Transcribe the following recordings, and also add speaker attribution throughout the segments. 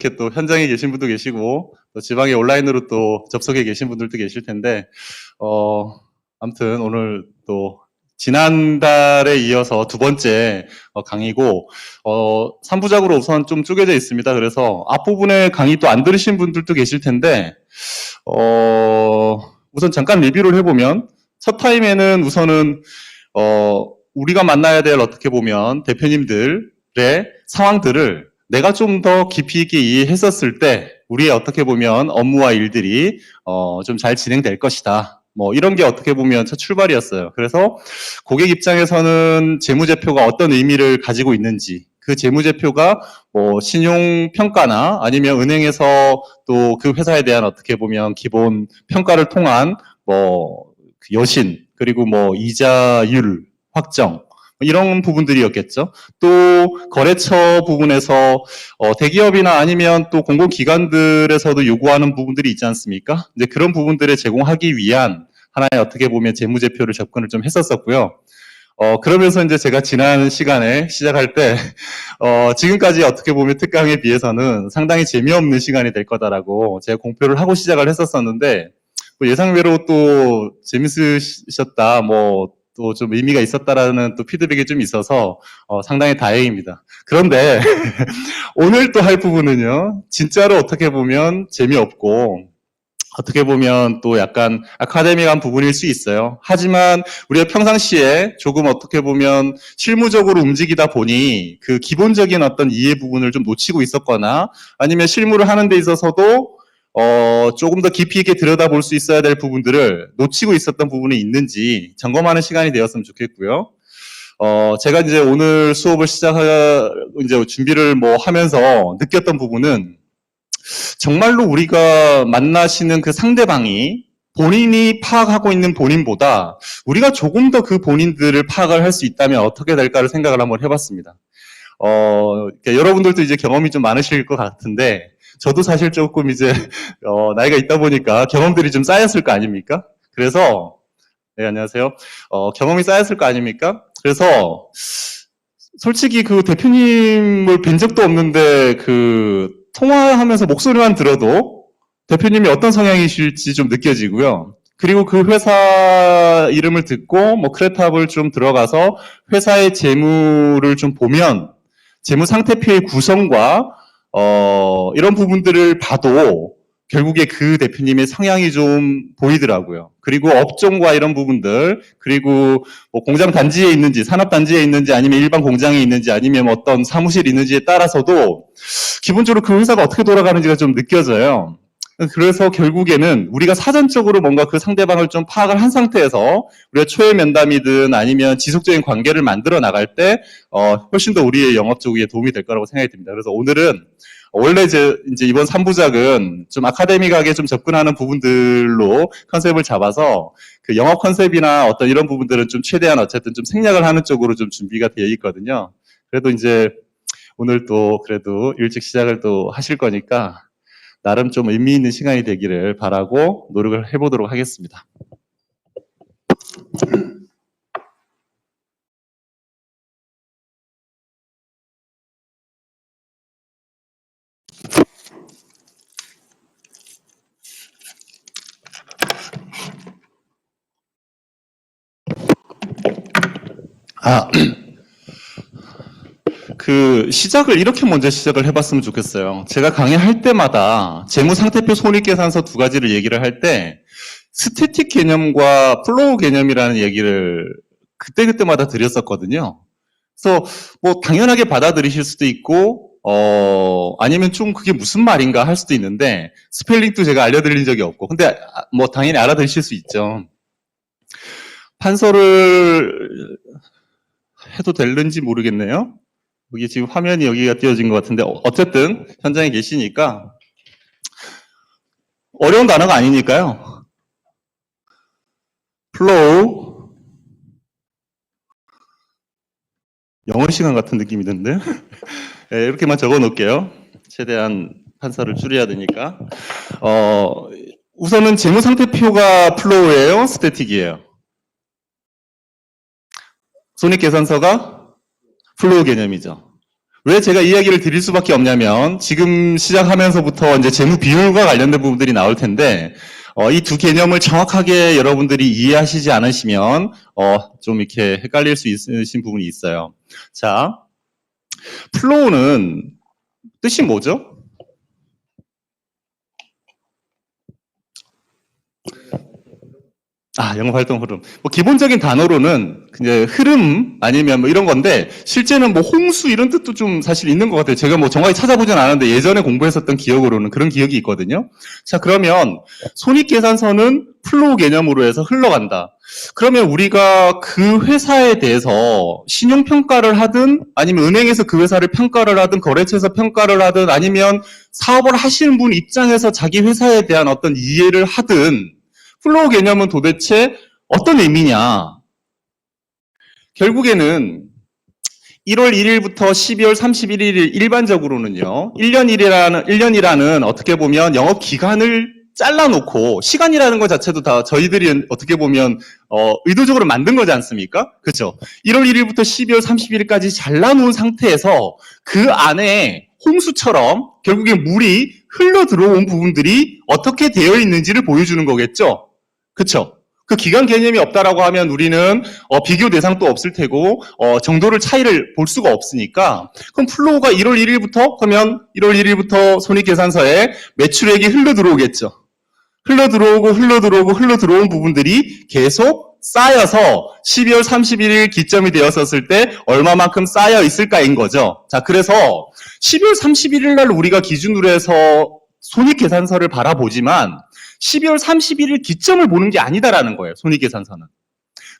Speaker 1: 이렇게 또 현장에 계신 분도 계시고 또 지방에 온라인으로 또 접속해 계신 분들도 계실 텐데 아무튼 오늘 또 지난달에 이어서 두 번째 강의고 3부작으로 우선 좀 쪼개져 있습니다. 그래서 앞부분에 강의 또 안 들으신 분들도 계실 텐데 우선 잠깐 리뷰를 해보면 첫 타임에는 우선은 우리가 만나야 될 어떻게 보면 대표님들의 상황들을 내가 좀 더 깊이 있게 이해했었을 때 우리의 어떻게 보면 업무와 일들이 좀 잘 진행될 것이다. 뭐 이런 게 어떻게 보면 첫 출발이었어요. 그래서 고객 입장에서는 재무제표가 어떤 의미를 가지고 있는지, 그 재무제표가 뭐 신용평가나 아니면 은행에서 또 그 회사에 대한 어떻게 보면 기본 평가를 통한 뭐 여신, 그리고 뭐 이자율 확정, 이런 부분들이었겠죠. 또 거래처 부분에서 대기업이나 아니면 또 공공기관들에서도 요구하는 부분들이 있지 않습니까? 이제 그런 부분들을 제공하기 위한 하나의 어떻게 보면 재무제표를 접근을 좀 했었었고요. 그러면서 이제 제가 지난 시간에 시작할 때, 지금까지 어떻게 보면 특강에 비해서는 상당히 재미없는 시간이 될 거다라고 제가 공표를 하고 시작을 했었었는데, 뭐 예상외로 또 재밌으셨다, 뭐, 또 좀 의미가 있었다라는 또 피드백이 좀 있어서, 상당히 다행입니다. 그런데, 오늘 또 할 부분은요, 진짜로 어떻게 보면 재미없고, 어떻게 보면 또 약간 아카데미한 부분일 수 있어요. 하지만 우리가 평상시에 조금 어떻게 보면 실무적으로 움직이다 보니 그 기본적인 어떤 이해 부분을 좀 놓치고 있었거나 아니면 실무를 하는 데 있어서도 조금 더 깊이 있게 들여다볼 수 있어야 될 부분들을 놓치고 있었던 부분이 있는지 점검하는 시간이 되었으면 좋겠고요. 제가 이제 오늘 수업을 이제 준비를 뭐 하면서 느꼈던 부분은 정말로 우리가 만나시는 그 상대방이 본인이 파악하고 있는 본인보다 우리가 조금 더 그 본인들을 파악을 할 수 있다면 어떻게 될까를 생각을 한번 해봤습니다. 여러분들도 이제 경험이 좀 많으실 것 같은데 저도 사실 조금 이제 나이가 있다 보니까 경험들이 좀 쌓였을 거 아닙니까? 그래서 네, 안녕하세요. 경험이 쌓였을 거 아닙니까? 그래서 솔직히 그 대표님을 뵌 적도 없는데 통화하면서 목소리만 들어도 대표님이 어떤 성향이실지 좀 느껴지고요. 그리고 그 회사 이름을 듣고 뭐 크레탑을 좀 들어가서 회사의 재무를 좀 보면 재무 상태표의 구성과 이런 부분들을 봐도 결국에 그 대표님의 성향이 좀 보이더라고요. 그리고 업종과 이런 부분들, 그리고 뭐 공장 단지에 있는지, 산업 단지에 있는지, 아니면 일반 공장에 있는지, 아니면 어떤 사무실이 있는지에 따라서도 기본적으로 그 회사가 어떻게 돌아가는지가 좀 느껴져요. 그래서 결국에는 우리가 사전적으로 뭔가 그 상대방을 좀 파악을 한 상태에서 우리가 초회 면담이든 아니면 지속적인 관계를 만들어 나갈 때 훨씬 더 우리의 영업 쪽에 도움이 될 거라고 생각이 듭니다. 그래서 오늘은 원래 이제 이번 3부작은 좀 아카데믹하게 좀 접근하는 부분들로 컨셉을 잡아서 그 영업 컨셉이나 어떤 이런 부분들은 좀 최대한 어쨌든 좀 생략을 하는 쪽으로 좀 준비가 되어 있거든요. 그래도 이제 오늘 또 그래도 일찍 시작을 또 하실 거니까 나름 좀 의미 있는 시간이 되기를 바라고 노력을 해보도록 하겠습니다. 시작을 이렇게 먼저 시작을 해봤으면 좋겠어요. 제가 강의할 때마다 재무상태표 손익계산서 두 가지를 얘기를 할 때 스태틱 개념과 플로우 개념이라는 얘기를 그때그때마다 드렸었거든요. 그래서 뭐 당연하게 받아들이실 수도 있고 아니면 좀 그게 무슨 말인가 할 수도 있는데 스펠링도 제가 알려드린 적이 없고 근데 뭐 당연히 알아들으실 수 있죠. 판서를 해도 될는지 모르겠네요. 여기 지금 화면이 여기가 띄워진 것 같은데 어쨌든 현장에 계시니까 어려운 단어가 아니니까요. 플로우 영어 시간 같은 느낌이 드는데 네, 이렇게만 적어 놓을게요. 최대한 판사를 줄여야 되니까 우선은 재무상태표가 플로우예요? 스태틱이에요? 손익계산서가 플로우 개념이죠. 왜 제가 이야기를 드릴 수밖에 없냐면 지금 시작하면서부터 이제 재무 비율과 관련된 부분들이 나올 텐데 이 두 개념을 정확하게 여러분들이 이해하시지 않으시면 좀 이렇게 헷갈릴 수 있으신 부분이 있어요. 자, 플로우는 뜻이 뭐죠? 영업활동 흐름. 뭐 기본적인 단어로는 이제 흐름 아니면 뭐 이런 건데 실제는 뭐 홍수 이런 뜻도 좀 사실 있는 것 같아요. 제가 뭐 정확히 찾아보진 않았는데 예전에 공부했었던 기억으로는 그런 기억이 있거든요. 자, 그러면 손익계산서는 플로우 개념으로 해서 흘러간다. 그러면 우리가 그 회사에 대해서 신용평가를 하든 아니면 은행에서 그 회사를 평가를 하든 거래처에서 평가를 하든 아니면 사업을 하시는 분 입장에서 자기 회사에 대한 어떤 이해를 하든 플로우 개념은 도대체 어떤 의미냐? 결국에는 1월 1일부터 12월 31일 일반적으로는요. 1년이라는 어떻게 보면 영업 기간을 잘라놓고 시간이라는 것 자체도 다 저희들이 어떻게 보면 의도적으로 만든 거지 않습니까? 그렇죠? 1월 1일부터 12월 31일까지 잘라놓은 상태에서 그 안에 홍수처럼 결국에 물이 흘러 들어온 부분들이 어떻게 되어 있는지를 보여주는 거겠죠? 그쵸? 그 기간 개념이 없다라고 하면 우리는 비교 대상도 없을 테고 정도를 차이를 볼 수가 없으니까 그럼 플로우가 1월 1일부터 그러면 1월 1일부터 손익계산서에 매출액이 흘러 들어오겠죠. 흘러 들어온 부분들이 계속 쌓여서 12월 31일 기점이 되었었을 때 얼마만큼 쌓여 있을까인 거죠. 자, 그래서 12월 31일 날 우리가 기준으로 해서 손익계산서를 바라보지만 12월 31일 기점을 보는 게 아니다라는 거예요. 손익계산서는.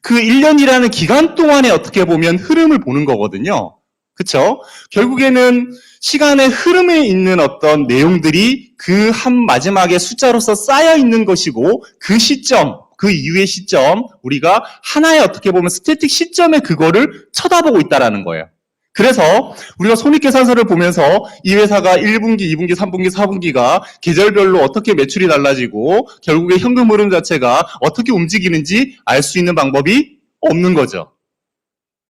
Speaker 1: 그 1년이라는 기간 동안에 어떻게 보면 흐름을 보는 거거든요. 그렇죠? 결국에는 시간의 흐름에 있는 어떤 내용들이 그 한 마지막에 숫자로서 쌓여 있는 것이고 그 시점, 그 이후의 시점, 우리가 하나의 어떻게 보면 스태틱 시점에 그거를 쳐다보고 있다라는 거예요. 그래서 우리가 손익계산서를 보면서 이 회사가 1분기, 2분기, 3분기, 4분기가 계절별로 어떻게 매출이 달라지고 결국에 현금 흐름 자체가 어떻게 움직이는지 알 수 있는 방법이 없는 거죠.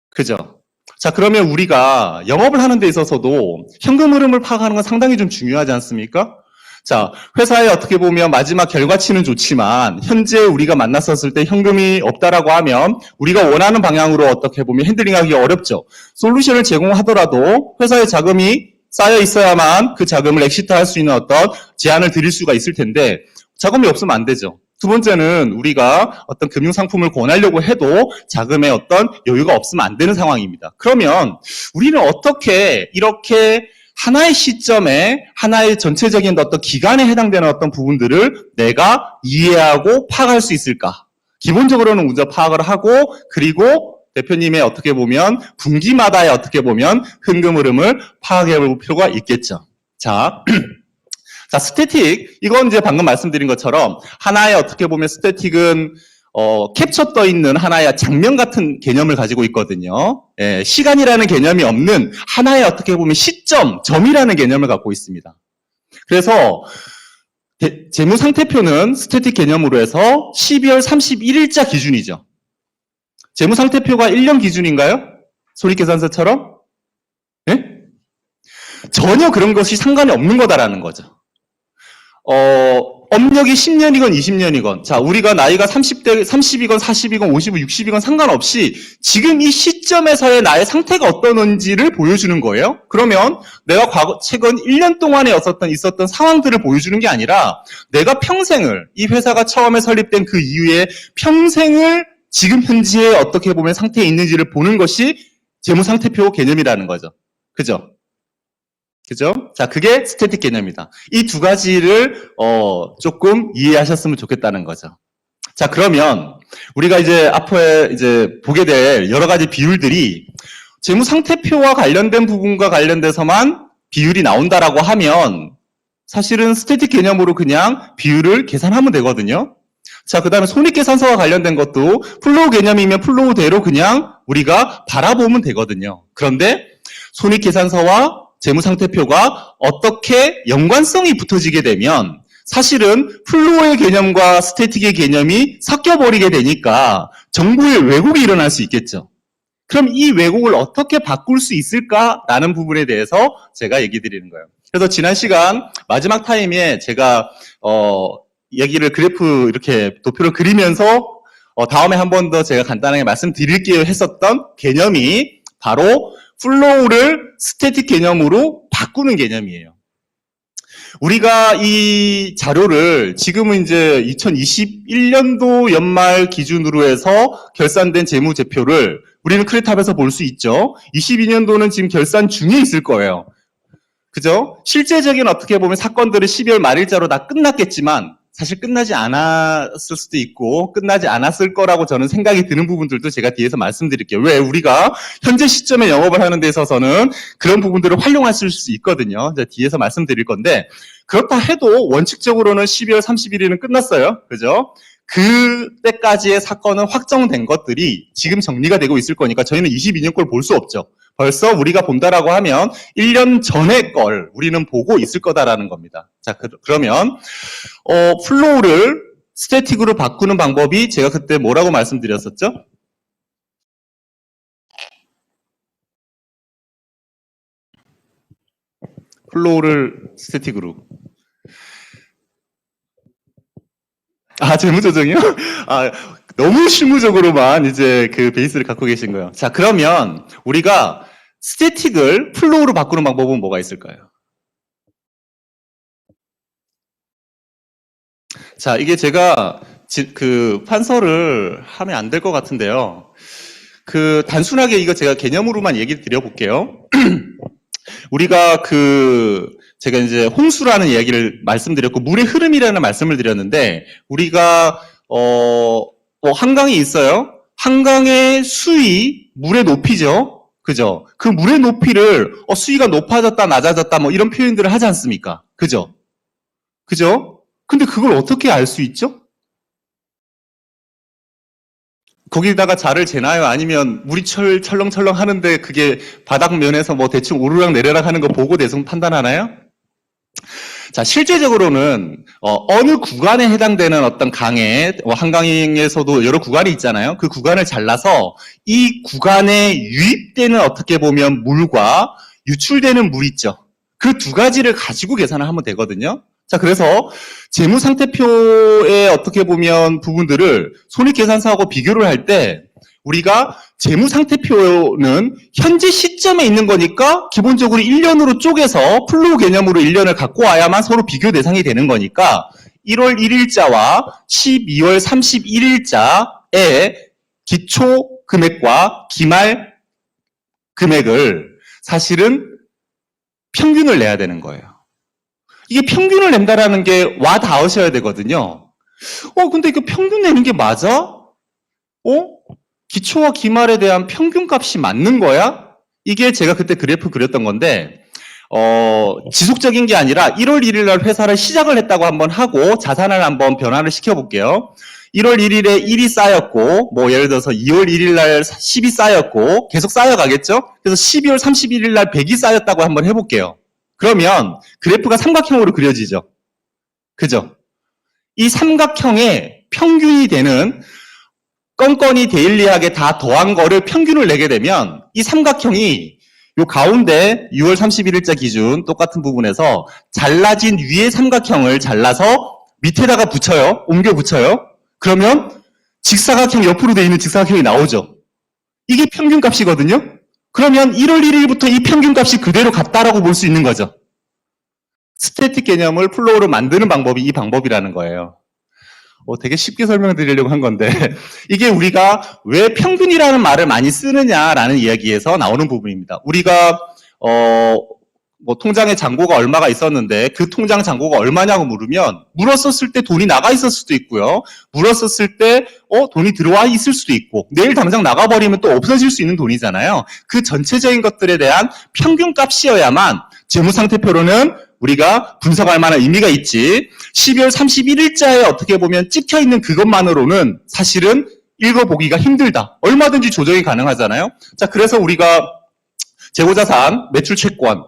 Speaker 1: 그죠? 자, 그러면 우리가 영업을 하는 데 있어서도 현금 흐름을 파악하는 건 상당히 좀 중요하지 않습니까? 자, 회사에 어떻게 보면 마지막 결과치는 좋지만 현재 우리가 만났었을 때 현금이 없다라고 하면 우리가 원하는 방향으로 어떻게 보면 핸들링하기 어렵죠. 솔루션을 제공하더라도 회사에 자금이 쌓여 있어야만 그 자금을 엑시트할 수 있는 어떤 제안을 드릴 수가 있을 텐데 자금이 없으면 안 되죠. 두 번째는 우리가 어떤 금융상품을 권하려고 해도 자금의 어떤 여유가 없으면 안 되는 상황입니다. 그러면 우리는 어떻게 이렇게 하나의 시점에 하나의 전체적인 어떤 기간에 해당되는 어떤 부분들을 내가 이해하고 파악할 수 있을까? 기본적으로는 먼저 파악을 하고 그리고 대표님의 어떻게 보면 분기마다의 어떻게 보면 현금 흐름을 파악해 볼 필요가 있겠죠. 자, 스태틱. 이건 이제 방금 말씀드린 것처럼 하나의 어떻게 보면 스태틱은 캡처 떠 있는 하나의 장면 같은 개념을 가지고 있거든요. 예, 시간이라는 개념이 없는 하나의 어떻게 보면 시점, 점이라는 개념을 갖고 있습니다. 그래서 재무상태표는 스태틱 개념으로 해서 12월 31일자 기준이죠. 재무상태표가 1년 기준인가요? 손익계산서처럼? 예? 전혀 그런 것이 상관이 없는 거다라는 거죠. 업력이 10년이건 20년이건, 자, 우리가 나이가 30대, 30이건 40이건 50이건 60이건 상관없이 지금 이 시점에서의 나의 상태가 어떠는지를 보여주는 거예요. 그러면 내가 최근 1년 동안에 있었던 상황들을 보여주는 게 아니라 내가 평생을, 이 회사가 처음에 설립된 그 이후에 평생을 지금 현지에 어떻게 보면 상태에 있는지를 보는 것이 재무상태표 개념이라는 거죠. 그죠? 그죠? 자, 그게 스태틱 개념이다. 이 두 가지를 조금 이해하셨으면 좋겠다는 거죠. 자, 그러면 우리가 이제 앞에 이제 보게 될 여러 가지 비율들이 재무 상태표와 관련된 부분과 관련돼서만 비율이 나온다라고 하면 사실은 스태틱 개념으로 그냥 비율을 계산하면 되거든요. 자, 그다음에 손익계산서와 관련된 것도 플로우 개념이면 플로우대로 그냥 우리가 바라보면 되거든요. 그런데 손익계산서와 재무상태표가 어떻게 연관성이 붙어지게 되면 사실은 플로우의 개념과 스태틱의 개념이 섞여버리게 되니까 정보의 왜곡이 일어날 수 있겠죠. 그럼 이 왜곡을 어떻게 바꿀 수 있을까라는 부분에 대해서 제가 얘기 드리는 거예요. 그래서 지난 시간 마지막 타임에 제가 얘기를 그래프 이렇게 도표를 그리면서 다음에 한 번 더 제가 간단하게 말씀드릴게요 했었던 개념이 바로 플로우를 스태틱 개념으로 바꾸는 개념이에요. 우리가 이 자료를 지금은 이제 2021년도 연말 기준으로 해서 결산된 재무제표를 우리는 크레탑에서 볼 수 있죠. 22년도는 지금 결산 중에 있을 거예요. 그죠? 실제적인 어떻게 보면 사건들은 12월 말일자로 다 끝났겠지만 사실 끝나지 않았을 수도 있고 끝나지 않았을 거라고 저는 생각이 드는 부분들도 제가 뒤에서 말씀드릴게요. 왜? 우리가 현재 시점에 영업을 하는 데 있어서는 그런 부분들을 활용하실 수 있거든요. 이제 뒤에서 말씀드릴 건데 그렇다 해도 원칙적으로는 12월 31일은 끝났어요. 그죠? 그때까지의 사건은 확정된 것들이 지금 정리가 되고 있을 거니까 저희는 22년 걸 볼 수 없죠. 벌써 우리가 본다라고 하면 1년 전의 걸 우리는 보고 있을 거다라는 겁니다. 자, 그러면 플로우를 스태틱으로 바꾸는 방법이 제가 그때 뭐라고 말씀드렸었죠? 플로우를 스태틱으로. 재무조정이요? 너무 실무적으로만 이제 그 베이스를 갖고 계신 거예요. 자, 그러면 우리가 스태틱을 플로우로 바꾸는 방법은 뭐가 있을까요? 자, 이게 제가 그 판서를 하면 안 될 것 같은데요. 단순하게 이거 제가 개념으로만 얘기 드려볼게요. 우리가 제가 이제 홍수라는 이야기를 말씀드렸고, 물의 흐름이라는 말씀을 드렸는데, 우리가, 한강이 있어요. 한강의 수위, 물의 높이죠. 그죠? 그 물의 높이를, 수위가 높아졌다, 낮아졌다, 뭐 이런 표현들을 하지 않습니까? 그죠? 그죠? 근데 그걸 어떻게 알 수 있죠? 거기다가 자를 재나요? 아니면 물이 철렁철렁 하는데 그게 바닥면에서 뭐 대충 오르락 내리락 하는 거 보고 대충 판단하나요? 자, 실제적으로는 어느 구간에 해당되는 어떤 강에 한강에서도 여러 구간이 있잖아요. 그 구간을 잘라서 이 구간에 유입되는 어떻게 보면 물과 유출되는 물 있죠. 그 두 가지를 가지고 계산을 하면 되거든요. 자, 그래서 재무상태표의 어떻게 보면 부분들을 손익계산서하고 비교를 할 때 우리가 재무상태표는 현재 시점에 있는 거니까 기본적으로 1년으로 쪼개서 플로우 개념으로 1년을 갖고 와야만 서로 비교 대상이 되는 거니까 1월 1일자와 12월 31일자의 기초 금액과 기말 금액을 사실은 평균을 내야 되는 거예요. 이게 평균을 낸다라는 게 와 닿으셔야 되거든요. 근데 이거 평균 내는 게 맞아? 기초와 기말에 대한 평균값이 맞는 거야? 이게 제가 그때 그래프 그렸던 건데, 지속적인 게 아니라 1월 1일 날 회사를 시작을 했다고 한번 하고 자산을 한번 변화를 시켜볼게요. 1월 1일에 1이 쌓였고, 뭐 예를 들어서 2월 1일 날 10이 쌓였고, 계속 쌓여가겠죠? 그래서 12월 31일 날 100이 쌓였다고 한번 해볼게요. 그러면 그래프가 삼각형으로 그려지죠. 그죠? 이 삼각형의 평균이 되는 건건이 데일리하게 다 더한 거를 평균을 내게 되면 이 삼각형이 요 가운데 6월 31일자 기준 똑같은 부분에서 잘라진 위의 삼각형을 잘라서 밑에다가 붙여요. 옮겨 붙여요. 그러면 직사각형 옆으로 돼 있는 직사각형이 나오죠. 이게 평균값이거든요. 그러면 1월 1일부터 이 평균값이 그대로 같다라고 볼 수 있는 거죠. 스태틱 개념을 플로우로 만드는 방법이 이 방법이라는 거예요. 되게 쉽게 설명드리려고 한 건데 이게 우리가 왜 평균이라는 말을 많이 쓰느냐라는 이야기에서 나오는 부분입니다. 우리가 뭐 통장에 잔고가 얼마가 있었는데 그 통장 잔고가 얼마냐고 물으면 물었었을 때 돈이 나가 있을 수도 있고요. 물었었을 때 돈이 들어와 있을 수도 있고 내일 당장 나가버리면 또 없어질 수 있는 돈이잖아요. 그 전체적인 것들에 대한 평균값이어야만 재무상태표로는 우리가 분석할 만한 의미가 있지 12월 31일자에 어떻게 보면 찍혀있는 그것만으로는 사실은 읽어보기가 힘들다. 얼마든지 조정이 가능하잖아요. 자, 그래서 우리가 재고자산, 매출채권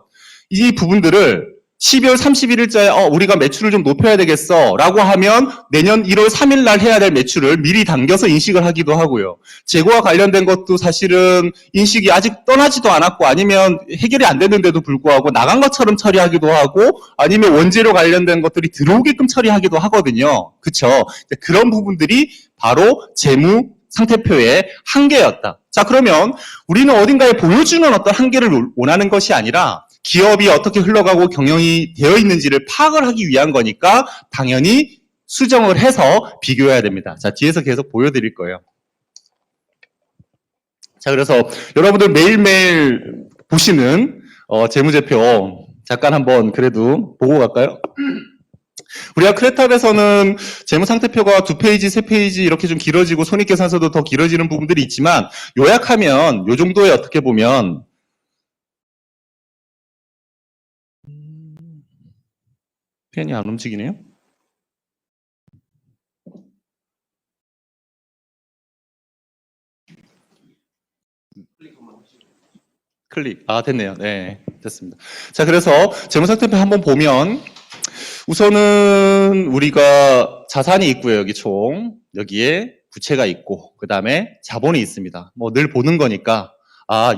Speaker 1: 이 부분들을 12월 31일자에 우리가 매출을 좀 높여야 되겠어 라고 하면 내년 1월 3일 날 해야 될 매출을 미리 당겨서 인식을 하기도 하고요. 재고와 관련된 것도 사실은 인식이 아직 떠나지도 않았고 아니면 해결이 안 됐는데도 불구하고 나간 것처럼 처리하기도 하고 아니면 원재료 관련된 것들이 들어오게끔 처리하기도 하거든요. 그쵸? 그런 부분들이 바로 재무 상태표의 한계였다. 자, 그러면 우리는 어딘가에 보여주는 어떤 한계를 원하는 것이 아니라 기업이 어떻게 흘러가고 경영이 되어 있는지를 파악을 하기 위한 거니까 당연히 수정을 해서 비교해야 됩니다. 자, 뒤에서 계속 보여드릴 거예요. 자, 그래서 여러분들 매일매일 보시는 재무제표 잠깐 한번 그래도 보고 갈까요? 우리가 크레탑에서는 재무상태표가 2페이지, 3페이지 이렇게 좀 길어지고 손익계산서도 더 길어지는 부분들이 있지만 요약하면 요 정도에 어떻게 보면 펜이 안 움직이네요. 클릭. 됐네요. 네, 됐습니다. 자, 그래서 재무상태표 한번 보면 우선은 우리가 자산이 있고요. 여기 총. 여기에 부채가 있고 그 다음에 자본이 있습니다. 뭐 늘 보는 거니까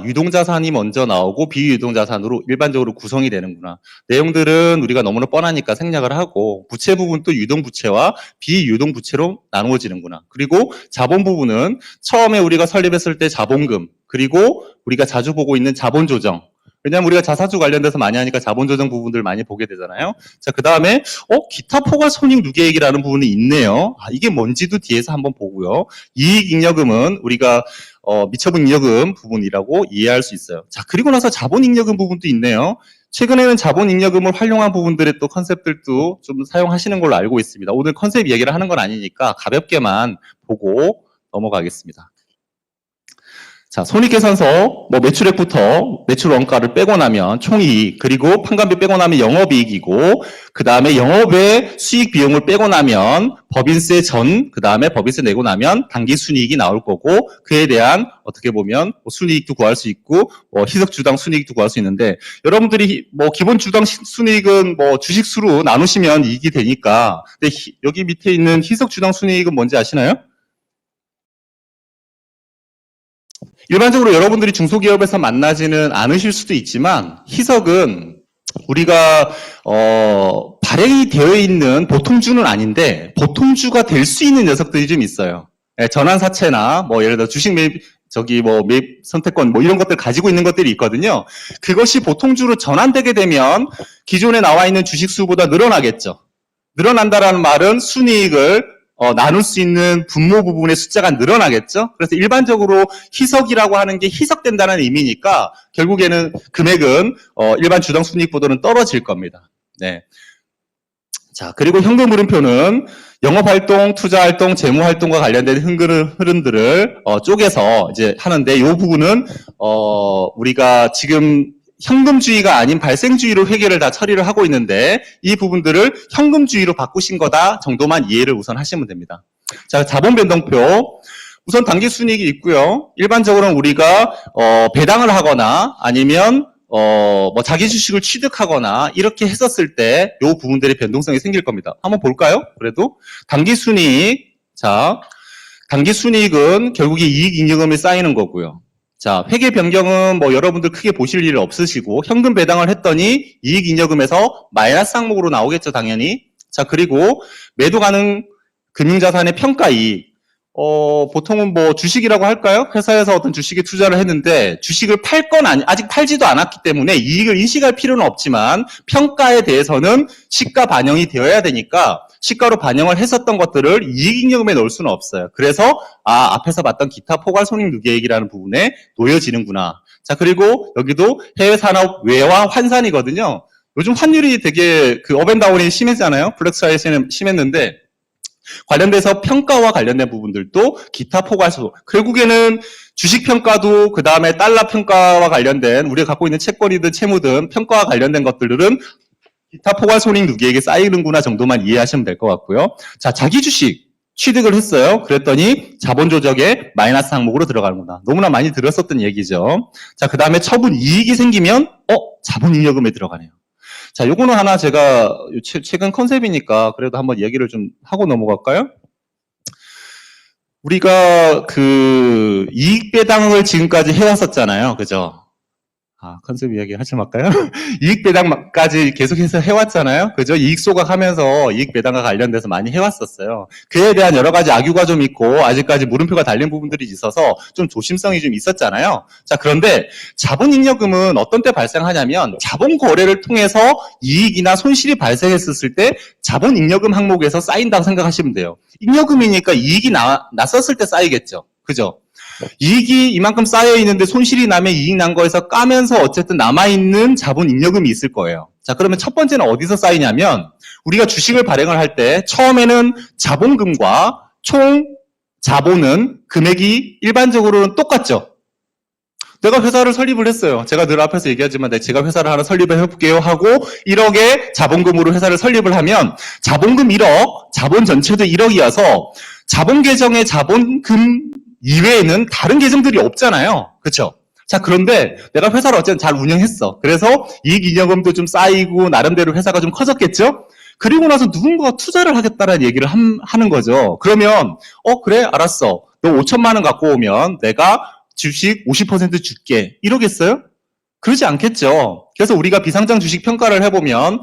Speaker 1: 유동자산이 먼저 나오고 비유동자산으로 일반적으로 구성이 되는구나. 내용들은 우리가 너무나 뻔하니까 생략을 하고 부채 부분도 유동부채와 비유동부채로 나누어지는구나. 그리고 자본 부분은 처음에 우리가 설립했을 때 자본금 그리고 우리가 자주 보고 있는 자본조정. 왜냐하면 우리가 자사주 관련돼서 많이 하니까 자본조정 부분들 많이 보게 되잖아요. 자, 그 다음에 기타 포괄 손익 누계액이라는 부분이 있네요. 이게 뭔지도 뒤에서 한번 보고요. 이익잉여금은 우리가 미처분잉여금 부분이라고 이해할 수 있어요. 자, 그리고 나서 자본잉여금 부분도 있네요. 최근에는 자본잉여금을 활용한 부분들의 또 컨셉들도 좀 사용하시는 걸로 알고 있습니다. 오늘 컨셉 얘기를 하는 건 아니니까 가볍게만 보고 넘어가겠습니다. 자, 손익계산서, 매출액부터 매출 원가를 빼고 나면 총이익, 그리고 판관비 빼고 나면 영업이익이고, 그 다음에 영업의 수익 비용을 빼고 나면 법인세 전, 그 다음에 법인세 내고 나면 당기순이익이 나올 거고, 그에 대한 어떻게 보면 순이익도 구할 수 있고, 희석주당 순이익도 구할 수 있는데, 여러분들이 기본 주당 순이익은 주식수로 나누시면 이익이 되니까, 근데 여기 밑에 있는 희석주당 순이익은 뭔지 아시나요? 일반적으로 여러분들이 중소기업에서 만나지는 않으실 수도 있지만 희석은 우리가 발행이 되어 있는 보통주는 아닌데 보통주가 될 수 있는 녀석들이 좀 있어요. 전환사채나 예를 들어 주식 매입 매입 선택권 이런 것들 가지고 있는 것들이 있거든요. 그것이 보통주로 전환되게 되면 기존에 나와 있는 주식수보다 늘어나겠죠. 늘어난다라는 말은 순이익을 나눌 수 있는 분모 부분의 숫자가 늘어나겠죠. 그래서 일반적으로 희석이라고 하는 게 희석된다는 의미니까 결국에는 금액은 일반 주당 순이익보다는 떨어질 겁니다. 네. 자, 그리고 현금 흐름표는 영업활동, 투자활동, 재무활동과 관련된 흐름들을 쪼개서 이제 하는데 이 부분은 우리가 지금 현금주의가 아닌 발생주의로 회계를 다 처리를 하고 있는데 이 부분들을 현금주의로 바꾸신 거다 정도만 이해를 우선 하시면 됩니다. 자, 자본변동표. 우선 당기순이익이 있고요. 일반적으로는 우리가 배당을 하거나 아니면 자기 주식을 취득하거나 이렇게 했었을 때 이 부분들의 변동성이 생길 겁니다. 한번 볼까요? 그래도 당기순이익. 자, 당기순이익은 결국에 이익잉여금이 쌓이는 거고요. 자, 회계 변경은 여러분들 크게 보실 일 없으시고 현금 배당을 했더니 이익잉여금에서 마이너스 항목으로 나오겠죠, 당연히. 자, 그리고 매도 가능 금융자산의 평가이익. 보통은 주식이라고 할까요? 회사에서 어떤 주식에 투자를 했는데 주식을 아직 팔지도 않았기 때문에 이익을 인식할 필요는 없지만 평가에 대해서는 시가 반영이 되어야 되니까 시가로 반영을 했었던 것들을 이익잉여금에 넣을 수는 없어요. 그래서 앞에서 봤던 기타 포괄 손익 누계액이라는 부분에 놓여지는구나. 자, 그리고 여기도 해외 산업 외화 환산이거든요. 요즘 환율이 되게 업앤다운이 심했잖아요. 블랙스와이는 심했는데 관련돼서 평가와 관련된 부분들도 기타 포괄소 결국에는 주식평가도 그 다음에 달러 평가와 관련된 우리가 갖고 있는 채권이든 채무든 평가와 관련된 것들은 기타 포괄 손익 누계액에 쌓이는구나 정도만 이해하시면 될 것 같고요. 자, 자기 주식 취득을 했어요. 그랬더니 자본 조정에 마이너스 항목으로 들어가는구나. 너무나 많이 들었었던 얘기죠. 자, 그 다음에 처분 이익이 생기면 자본잉여금에 들어가네요. 자, 요거는 하나 제가 최근 컨셉이니까 그래도 한번 얘기를 좀 하고 넘어갈까요? 우리가 그 이익 배당을 지금까지 해왔었잖아요. 그죠? 컨셉 이야기 하지 말까요? 이익 배당까지 계속해서 해왔잖아요. 그죠? 이익 소각하면서 이익 배당과 관련돼서 많이 해왔었어요. 그에 대한 여러 가지 악유가 좀 있고 아직까지 물음표가 달린 부분들이 있어서 좀 조심성이 좀 있었잖아요. 자, 그런데 자본잉여금은 어떤 때 발생하냐면 자본 거래를 통해서 이익이나 손실이 발생했을 때 자본잉여금 항목에서 쌓인다고 생각하시면 돼요. 잉여금이니까 이익이 났었을 때 쌓이겠죠. 그죠? 이익이 이만큼 쌓여 있는데 손실이 나면 이익 난 거에서 까면서 어쨌든 남아있는 자본 잉여금이 있을 거예요. 자, 그러면 첫 번째는 어디서 쌓이냐면 우리가 주식을 발행을 할 때 처음에는 자본금과 총 자본은 금액이 일반적으로는 똑같죠. 내가 회사를 설립을 했어요. 제가 늘 앞에서 얘기하지만 제가 회사를 하나 설립을 해볼게요 하고 1억의 자본금으로 회사를 설립을 하면 자본금 1억, 자본 전체도 1억이어서 자본 계정의 자본금 이외에는 다른 계정들이 없잖아요. 그렇죠? 자, 그런데 내가 회사를 어쨌든 잘 운영했어. 그래서 이익잉여금도 좀 쌓이고 나름대로 회사가 좀 커졌겠죠? 그리고 나서 누군가가 투자를 하겠다는 얘기를 하는 거죠. 그러면 그래 알았어. 너 5천만 원 갖고 오면 내가 주식 50% 줄게. 이러겠어요? 그러지 않겠죠. 그래서 우리가 비상장 주식 평가를 해보면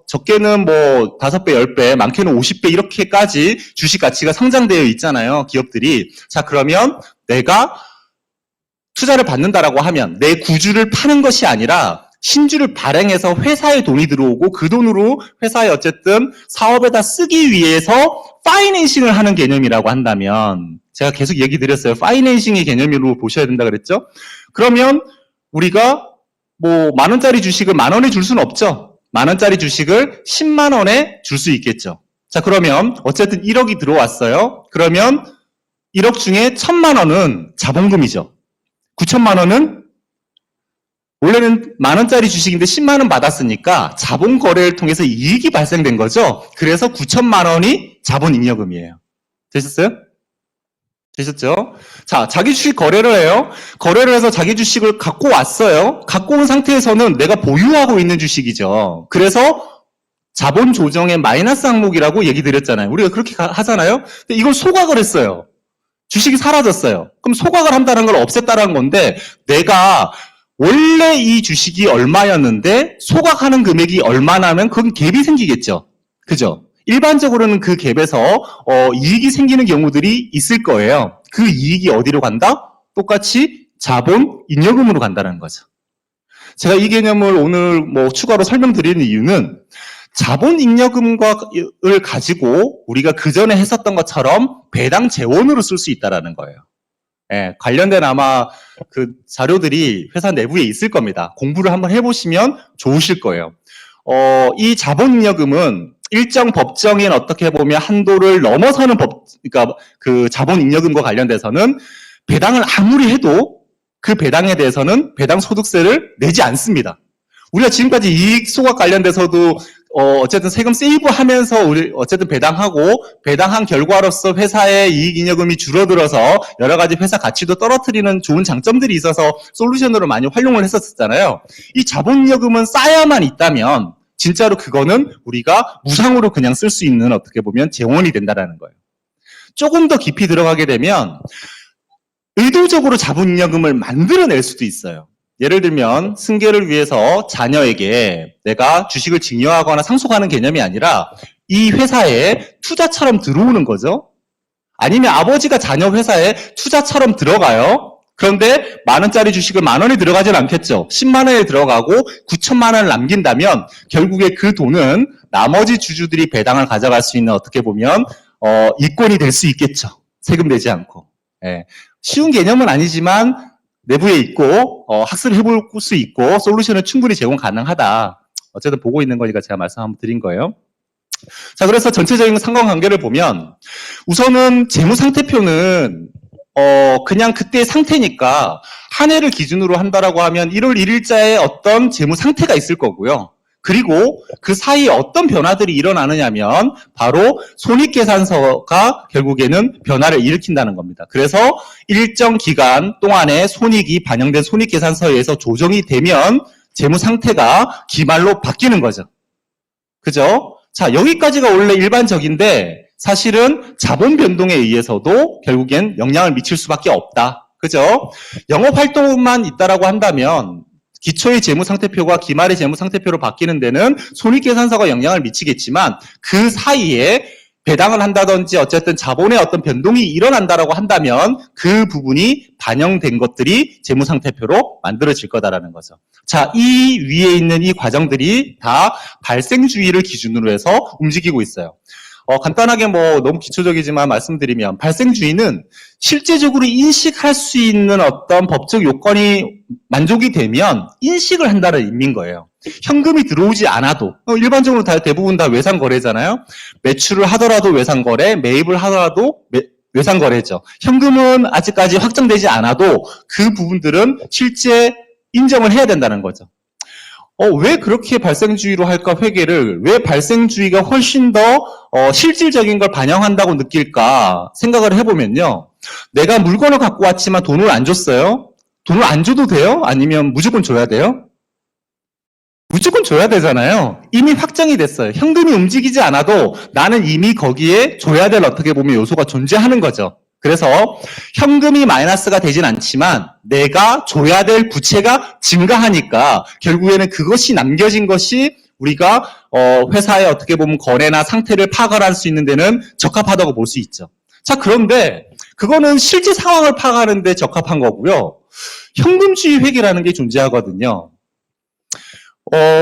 Speaker 1: 적게는 5배, 10배, 많게는 50배 이렇게까지 주식 가치가 상장되어 있잖아요. 기업들이. 자, 그러면 내가 투자를 받는다라고 하면 내 구주를 파는 것이 아니라 신주를 발행해서 회사에 돈이 들어오고 그 돈으로 회사에 어쨌든 사업에다 쓰기 위해서 파이낸싱을 하는 개념이라고 한다면 제가 계속 얘기 드렸어요. 파이낸싱의 개념으로 보셔야 된다 그랬죠. 그러면 우리가 10,000원짜리 주식을 10,000원에 줄 수는 없죠. 10,000원짜리 주식을 10만 원에 줄 수 있겠죠. 자, 그러면 어쨌든 1억이 들어왔어요. 그러면 1억 중에 1,000만 원은 자본금이죠. 9천만 원은 원래는 10,000원짜리 주식인데 10만 원 받았으니까 자본 거래를 통해서 이익이 발생된 거죠. 그래서 9천만 원이 자본잉여금이에요. 되셨어요? 되셨죠? 자, 자기 주식 거래를 해요. 거래를 해서 자기 주식을 갖고 왔어요. 갖고 온 상태에서는 내가 보유하고 있는 주식이죠. 그래서 자본 조정의 마이너스 항목이라고 얘기 드렸잖아요. 우리가 그렇게 하잖아요. 근데 이걸 소각을 했어요. 주식이 사라졌어요. 그럼 소각을 한다는 걸 없앴다는 건데 내가 원래 이 주식이 얼마였는데 소각하는 금액이 얼마나면 그건 갭이 생기겠죠. 그죠? 일반적으로는 그 갭에서 이익이 생기는 경우들이 있을 거예요. 그 이익이 어디로 간다? 똑같이 자본 잉여금으로 간다는 거죠. 제가 이 개념을 오늘 추가로 설명드리는 이유는 자본 잉여금을 가지고 우리가 그 전에 했었던 것처럼 배당 재원으로 쓸 수 있다는 거예요. 예, 관련된 아마 그 자료들이 회사 내부에 있을 겁니다. 공부를 한번 해보시면 좋으실 거예요. 이 자본 잉여금은 일정 법정인 어떻게 보면 한도를 넘어서는 그러니까 그 자본 잉여금과 관련돼서는 배당을 아무리 해도 그 배당에 대해서는 배당 소득세를 내지 않습니다. 우리가 지금까지 이익 소각 관련돼서도 어쨌든 세금 세이브하면서 우리 어쨌든 배당하고 배당한 결과로서 회사의 이익잉여금이 줄어들어서 여러 가지 회사 가치도 떨어뜨리는 좋은 장점들이 있어서 솔루션으로 많이 활용을 했었잖아요. 이 자본잉여금은 쌓여만 있다면 진짜로 그거는 우리가 무상으로 그냥 쓸 수 있는 어떻게 보면 재원이 된다는 거예요. 조금 더 깊이 들어가게 되면 의도적으로 자본잉여금을 만들어낼 수도 있어요. 예를 들면 승계를 위해서 자녀에게 내가 주식을 증여하거나 상속하는 개념이 아니라 이 회사에 투자처럼 들어오는 거죠. 아니면 아버지가 자녀 회사에 투자처럼 들어가요. 그런데 10,000원짜리 주식을 10,000원이 들어가진 않겠죠. 10만 원에 들어가고 9천만 원을 남긴다면 결국에 그 돈은 나머지 주주들이 배당을 가져갈 수 있는 어떻게 보면 이권이 될 수 있겠죠. 세금 내지 않고. 예. 쉬운 개념은 아니지만 내부에 있고 학습을 해볼 수 있고 솔루션을 충분히 제공 가능하다. 어쨌든 보고 있는 거니까 제가 말씀 한번 드린 거예요. 자, 그래서 전체적인 상관관계를 보면 우선은 재무상태표는 그냥 그때의 상태니까 한 해를 기준으로 한다라고 하면 1월 1일자에 어떤 재무상태가 있을 거고요. 그리고 그 사이에 어떤 변화들이 일어나느냐면 바로 손익계산서가 결국에는 변화를 일으킨다는 겁니다. 그래서 일정 기간 동안에 손익이 반영된 손익계산서에 의해서 조정이 되면 재무 상태가 기말로 바뀌는 거죠. 그죠? 자, 여기까지가 원래 일반적인데 사실은 자본 변동에 의해서도 결국엔 영향을 미칠 수밖에 없다. 그죠? 영업 활동만 있다라고 한다면 기초의 재무 상태표가 기말의 재무 상태표로 바뀌는 데는 손익계산서가 영향을 미치겠지만 그 사이에 배당을 한다든지 어쨌든 자본의 어떤 변동이 일어난다라고 한다면 그 부분이 반영된 것들이 재무 상태표로 만들어질 거다라는 거죠. 자, 이 위에 있는 이 과정들이 다 발생주의를 기준으로 해서 움직이고 있어요. 간단하게 뭐 너무 기초적이지만 말씀드리면 발생주의는 실제적으로 인식할 수 있는 어떤 법적 요건이 만족이 되면 인식을 한다는 의미인 거예요. 현금이 들어오지 않아도 일반적으로 대부분 다 외상거래잖아요. 매출을 하더라도 외상거래, 매입을 하더라도 외상거래죠. 현금은 아직까지 확정되지 않아도 그 부분들은 실제 인정을 해야 된다는 거죠. 왜 그렇게 발생주의로 할까, 회계를? 왜 발생주의가 훨씬 더 실질적인 걸 반영한다고 느낄까 생각을 해보면요. 내가 물건을 갖고 왔지만 돈을 안 줬어요. 돈을 안 줘도 돼요? 아니면 무조건 줘야 돼요? 무조건 줘야 되잖아요. 이미 확정이 됐어요. 현금이 움직이지 않아도 나는 이미 거기에 줘야 될 어떻게 보면 요소가 존재하는 거죠. 그래서 현금이 마이너스가 되진 않지만 내가 줘야 될 부채가 증가하니까 결국에는 그것이 남겨진 것이 우리가 회사의 어떻게 보면 거래나 상태를 파악을 할 수 있는 데는 적합하다고 볼 수 있죠. 자, 그런데 그거는 실제 상황을 파악하는 데 적합한 거고요. 현금주의 회계라는 게 존재하거든요.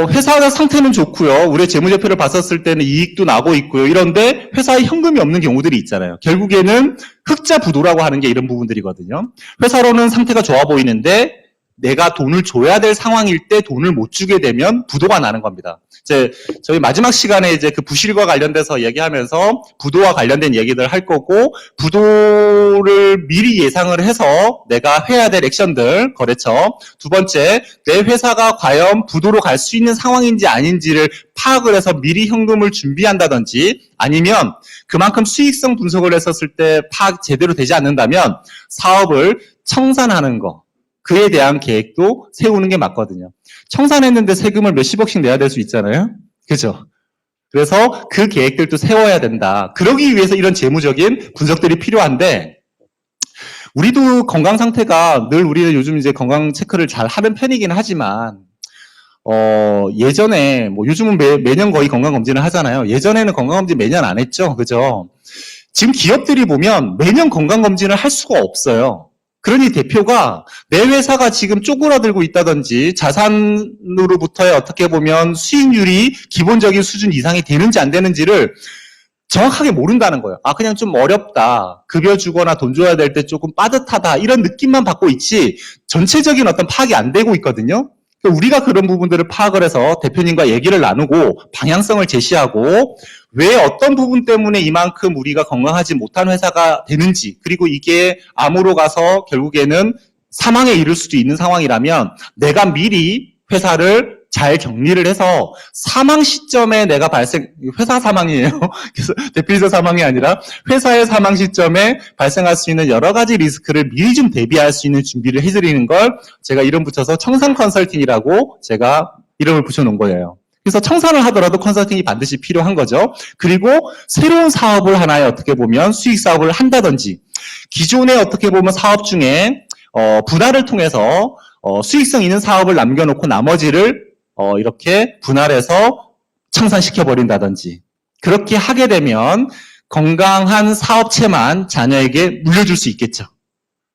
Speaker 1: 회사 상태는 좋고요. 우리 재무제표를 봤었을 때는 이익도 나고 있고요. 이런데 회사에 현금이 없는 경우들이 있잖아요. 결국에는 흑자 부도라고 하는 게 이런 부분들이거든요. 회사로는 상태가 좋아 보이는데 내가 돈을 줘야 될 상황일 때 돈을 못 주게 되면 부도가 나는 겁니다. 저희 마지막 시간에 그 부실과 관련돼서 얘기하면서 부도와 관련된 얘기들 할 거고, 부도를 미리 예상을 해서 내가 해야 될 액션들, 거래처. 두 번째, 내 회사가 과연 부도로 갈 수 있는 상황인지 아닌지를 파악을 해서 미리 현금을 준비한다든지, 아니면 그만큼 수익성 분석을 했었을 때 파악 제대로 되지 않는다면 사업을 청산하는 거. 그에 대한 계획도 세우는 게 맞거든요. 청산했는데 세금을 몇십억씩 내야 될 수 있잖아요. 그죠? 그래서 그 계획들도 세워야 된다. 그러기 위해서 이런 재무적인 분석들이 필요한데, 우리도 건강 상태가 늘 우리는 요즘 이제 건강 체크를 잘 하는 편이긴 하지만, 예전에, 요즘은 매년 거의 건강검진을 하잖아요. 예전에는 건강검진 매년 안 했죠. 그죠? 지금 기업들이 보면 매년 건강검진을 할 수가 없어요. 그러니 대표가 내 회사가 지금 쪼그라들고 있다든지 자산으로부터의 어떻게 보면 수익률이 기본적인 수준 이상이 되는지 안 되는지를 정확하게 모른다는 거예요. 그냥 좀 어렵다. 급여 주거나 돈 줘야 될 때 조금 빠듯하다. 이런 느낌만 받고 있지 전체적인 어떤 파악이 안 되고 있거든요. 우리가 그런 부분들을 파악을 해서 대표님과 얘기를 나누고 방향성을 제시하고 왜 어떤 부분 때문에 이만큼 우리가 건강하지 못한 회사가 되는지, 그리고 이게 암으로 가서 결국에는 사망에 이를 수도 있는 상황이라면 내가 미리 회사를 잘 격리를 해서 사망 시점에 내가 회사 사망이에요. 그래서 대표이사 사망이 아니라 회사의 사망 시점에 발생할 수 있는 여러 가지 리스크를 미리 좀 대비할 수 있는 준비를 해드리는 걸 제가 이름 붙여서 청산 컨설팅이라고 제가 이름을 붙여놓은 거예요. 그래서 청산을 하더라도 컨설팅이 반드시 필요한 거죠. 그리고 새로운 사업을 하나에 어떻게 보면 수익 사업을 한다든지 기존에 어떻게 보면 사업 중에 분할을 통해서 수익성 있는 사업을 남겨놓고 나머지를 이렇게 분할해서 청산시켜버린다든지, 그렇게 하게 되면 건강한 사업체만 자녀에게 물려줄 수 있겠죠.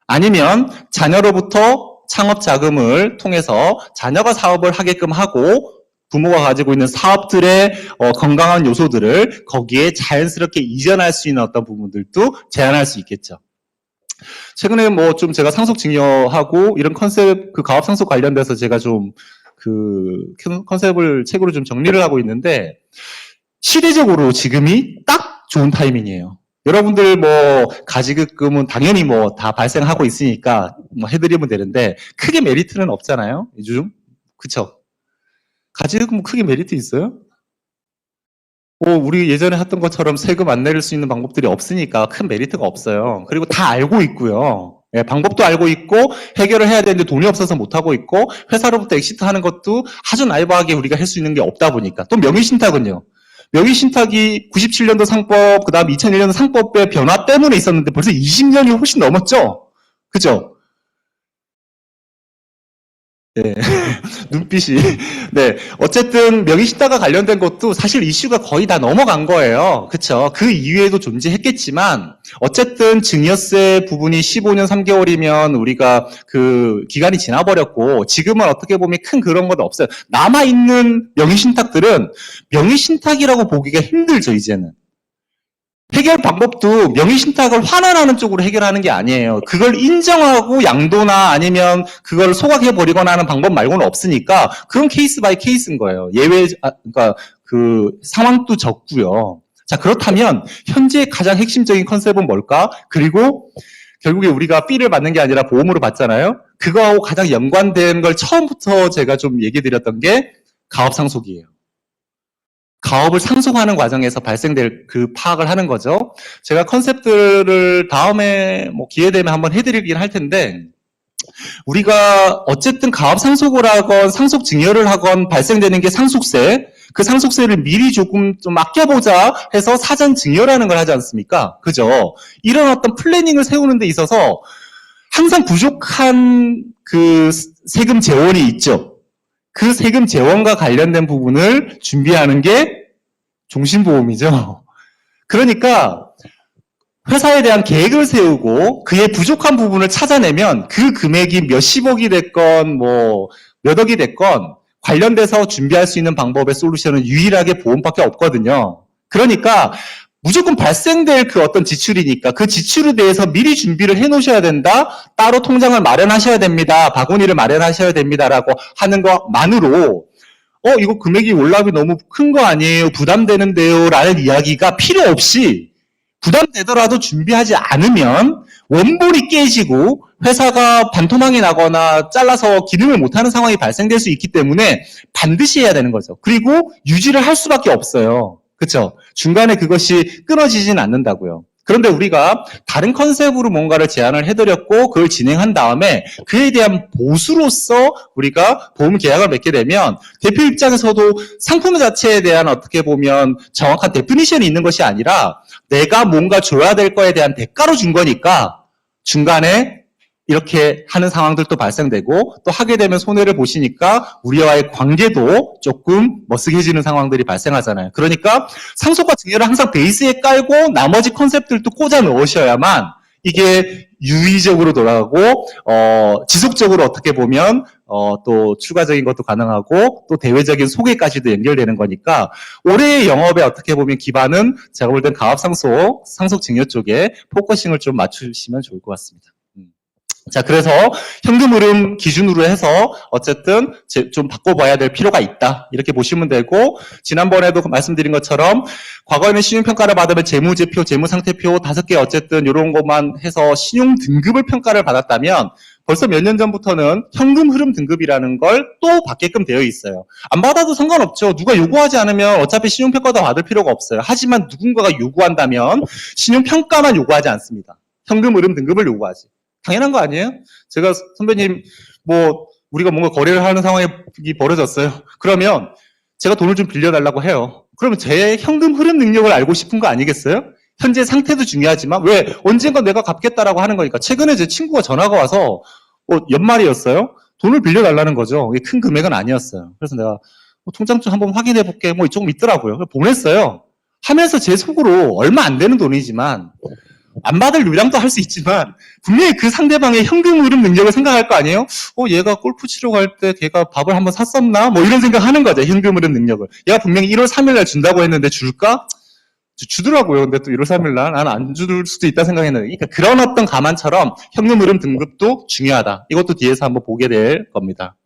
Speaker 1: 아니면 자녀로부터 창업 자금을 통해서 자녀가 사업을 하게끔 하고 부모가 가지고 있는 사업들의 건강한 요소들을 거기에 자연스럽게 이전할 수 있는 어떤 부분들도 제한할 수 있겠죠. 최근에 좀 제가 상속 증여하고 이런 컨셉, 가업 상속 관련돼서 제가 좀 컨셉을 책으로 좀 정리를 하고 있는데, 시대적으로 지금이 딱 좋은 타이밍이에요. 여러분들 가지급금은 당연히 다 발생하고 있으니까 해드리면 되는데, 크게 메리트는 없잖아요. 요즘. 그쵸? 가지급금 크게 메리트 있어요? 우리 예전에 했던 것처럼 세금 안 내릴 수 있는 방법들이 없으니까 큰 메리트가 없어요. 그리고 다 알고 있고요. 예, 방법도 알고 있고 해결을 해야 되는데 돈이 없어서 못하고 있고 회사로부터 엑시트하는 것도 아주 나이브하게 우리가 할 수 있는 게 없다 보니까 또 명의신탁은요. 명의신탁이 97년도 상법 그 다음 2001년도 상법의 변화 때문에 있었는데 벌써 20년이 훨씬 넘었죠. 그죠? 네. 눈빛이. 네. 어쨌든 명의신탁과 관련된 것도 사실 이슈가 거의 다 넘어간 거예요. 그쵸? 그 이후에도 존재했겠지만, 어쨌든 증여세 부분이 15년 3개월이면 우리가 그 기간이 지나버렸고, 지금은 어떻게 보면 큰 그런 건 없어요. 남아있는 명의신탁들은 명의신탁이라고 보기가 힘들죠, 이제는. 해결 방법도 명의신탁을 환원하는 쪽으로 해결하는 게 아니에요. 그걸 인정하고 양도나 아니면 그걸 소각해버리거나 하는 방법 말고는 없으니까 그건 케이스 바이 케이스인 거예요. 그러니까 그 상황도 적고요. 자, 그렇다면 현재 가장 핵심적인 컨셉은 뭘까? 그리고 결국에 우리가 B를 받는 게 아니라 보험으로 받잖아요. 그거하고 가장 연관된 걸 처음부터 제가 좀 얘기 드렸던 게 가업상속이에요. 가업을 상속하는 과정에서 발생될 그 파악을 하는 거죠. 제가 컨셉들을 다음에 뭐 기회 되면 한번 해드리긴 할 텐데, 우리가 어쨌든 가업 상속을 하건 상속 증여를 하건 발생되는 게 상속세, 그 상속세를 미리 조금 좀 아껴보자 해서 사전 증여라는 걸 하지 않습니까? 그죠? 이런 어떤 플래닝을 세우는 데 있어서 항상 부족한 그 세금 재원이 있죠. 그 세금 재원과 관련된 부분을 준비하는 게 종신보험이죠. 그러니까 회사에 대한 계획을 세우고 그의 부족한 부분을 찾아내면 그 금액이 몇십억이 됐건 뭐 몇 억이 됐건 관련돼서 준비할 수 있는 방법의 솔루션은 유일하게 보험밖에 없거든요. 그러니까 무조건 발생될 그 어떤 지출이니까 그 지출에 대해서 미리 준비를 해 놓으셔야 된다. 따로 통장을 마련하셔야 됩니다. 바구니를 마련하셔야 됩니다라고 하는 것만으로 이거 금액이 올라가기 너무 큰 거 아니에요? 부담되는데요? 라는 이야기가 필요 없이 부담되더라도 준비하지 않으면 원본이 깨지고 회사가 반토막이 나거나 잘라서 기능을 못하는 상황이 발생될 수 있기 때문에 반드시 해야 되는 거죠. 그리고 유지를 할 수밖에 없어요. 그렇죠? 중간에 그것이 끊어지진 않는다고요. 그런데 우리가 다른 컨셉으로 뭔가를 제안을 해드렸고 그걸 진행한 다음에 그에 대한 보수로서 우리가 보험 계약을 맺게 되면 대표 입장에서도 상품 자체에 대한 어떻게 보면 정확한 데피니션이 있는 것이 아니라 내가 뭔가 줘야 될 거에 대한 대가로 준 거니까 중간에 이렇게 하는 상황들도 발생되고 또 하게 되면 손해를 보시니까 우리와의 관계도 조금 머쓱해지는 상황들이 발생하잖아요. 그러니까 상속과 증여를 항상 베이스에 깔고 나머지 컨셉들도 꽂아 넣으셔야만 이게 유의적으로 돌아가고 지속적으로 어떻게 보면 또 추가적인 것도 가능하고 또 대외적인 소개까지도 연결되는 거니까 올해의 영업에 어떻게 보면 기반은 제가 볼 땐 가압상속, 상속증여 쪽에 포커싱을 좀 맞추시면 좋을 것 같습니다. 자, 그래서 현금 흐름 기준으로 해서 어쨌든 좀 바꿔봐야 될 필요가 있다. 이렇게 보시면 되고, 지난번에도 말씀드린 것처럼 과거에는 신용평가를 받으면 재무제표, 재무상태표 5개 어쨌든 이런 것만 해서 신용 등급을 평가를 받았다면 벌써 몇 년 전부터는 현금 흐름 등급이라는 걸 또 받게끔 되어 있어요. 안 받아도 상관없죠. 누가 요구하지 않으면 어차피 신용평가도 받을 필요가 없어요. 하지만 누군가가 요구한다면 신용평가만 요구하지 않습니다. 현금 흐름 등급을 요구하지. 당연한 거 아니에요? 제가 선배님 우리가 뭔가 거래를 하는 상황이 벌어졌어요. 그러면 제가 돈을 좀 빌려달라고 해요. 그러면 제 현금 흐름 능력을 알고 싶은 거 아니겠어요? 현재 상태도 중요하지만 왜 언젠가 내가 갚겠다라고 하는 거니까. 최근에 제 친구가 전화가 와서 연말이었어요. 돈을 빌려달라는 거죠. 이게 큰 금액은 아니었어요. 그래서 내가 통장 좀 한번 확인해 볼게. 조금 있더라고요. 보냈어요. 하면서 제 속으로 얼마 안 되는 돈이지만 안 받을 요량도 할 수 있지만 분명히 그 상대방의 현금 흐름 능력을 생각할 거 아니에요? 얘가 골프 치러 갈 때 걔가 밥을 한번 샀었나? 이런 생각하는 거죠. 현금 흐름 능력을. 얘가 분명히 1월 3일 날 준다고 했는데 줄까? 주더라고요. 근데 또 1월 3일 날 나는 안 줄 수도 있다 생각했는데 그러니까 그런 어떤 감안처럼 현금 흐름 등급도 중요하다. 이것도 뒤에서 한번 보게 될 겁니다.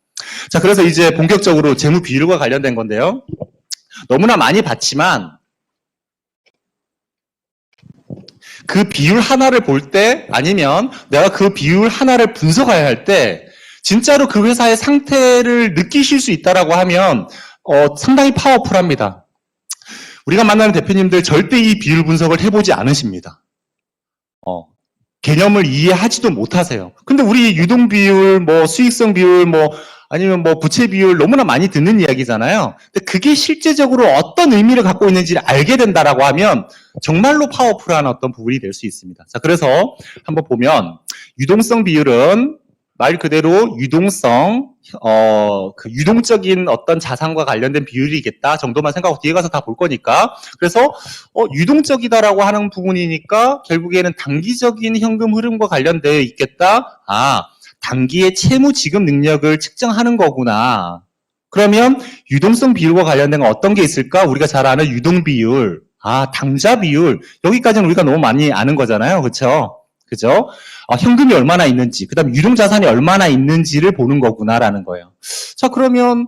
Speaker 1: 자, 그래서 이제 본격적으로 재무 비율과 관련된 건데요. 너무나 많이 봤지만 그 비율 하나를 볼 때 아니면 내가 그 비율 하나를 분석해야 할 때 진짜로 그 회사의 상태를 느끼실 수 있다라고 하면 상당히 파워풀합니다. 우리가 만나는 대표님들 절대 이 비율 분석을 해보지 않으십니다. 개념을 이해하지도 못하세요. 근데 우리 유동 비율, 뭐 수익성 비율, 뭐 아니면 뭐 부채 비율 너무나 많이 듣는 이야기잖아요. 근데 그게 실제적으로 어떤 의미를 갖고 있는지를 알게 된다라고 하면 정말로 파워풀한 어떤 부분이 될 수 있습니다. 자, 그래서 한번 보면 유동성 비율은 말 그대로 유동성, 그 유동적인 어떤 자산과 관련된 비율이겠다 정도만 생각하고 뒤에 가서 다 볼 거니까. 그래서, 유동적이다라고 하는 부분이니까 결국에는 단기적인 현금 흐름과 관련되어 있겠다. 아, 단기의 채무 지급 능력을 측정하는 거구나. 그러면 유동성 비율과 관련된 건 어떤 게 있을까? 우리가 잘 아는 유동 비율, 아, 당좌 비율. 여기까지는 우리가 너무 많이 아는 거잖아요. 그렇죠? 그죠? 현금이 얼마나 있는지, 그 다음에 유동자산이 얼마나 있는지를 보는 거구나라는 거예요. 자, 그러면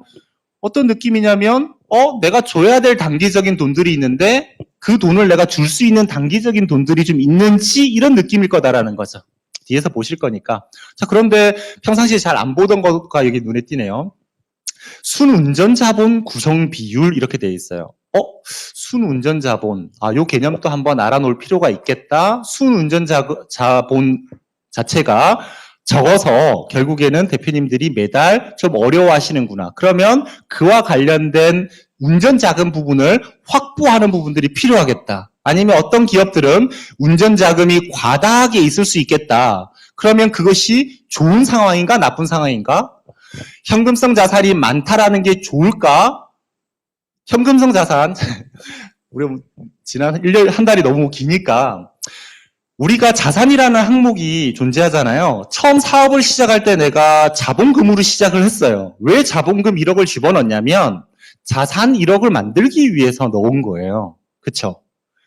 Speaker 1: 어떤 느낌이냐면, 내가 줘야 될 단기적인 돈들이 있는데 그 돈을 내가 줄 수 있는 단기적인 돈들이 좀 있는지 이런 느낌일 거다라는 거죠. 뒤에서 보실 거니까. 자, 그런데 평상시에 잘 안 보던 것과 여기 눈에 띄네요. 순운전자본 구성 비율 이렇게 되어 있어요. 순운전자본. 요 개념도 한번 알아놓을 필요가 있겠다. 순운전자본 자체가 적어서 결국에는 대표님들이 매달 좀 어려워하시는구나. 그러면 그와 관련된 운전자금 부분을 확보하는 부분들이 필요하겠다. 아니면 어떤 기업들은 운전자금이 과다하게 있을 수 있겠다. 그러면 그것이 좋은 상황인가 나쁜 상황인가? 현금성 자산이 많다라는 게 좋을까? 현금성 자산, 우리 지난 1년, 한 달이 너무 기니까 우리가 자산이라는 항목이 존재하잖아요. 처음 사업을 시작할 때 내가 자본금으로 시작을 했어요. 왜 자본금 1억을 집어넣냐면 자산 1억을 만들기 위해서 넣은 거예요. 그렇죠?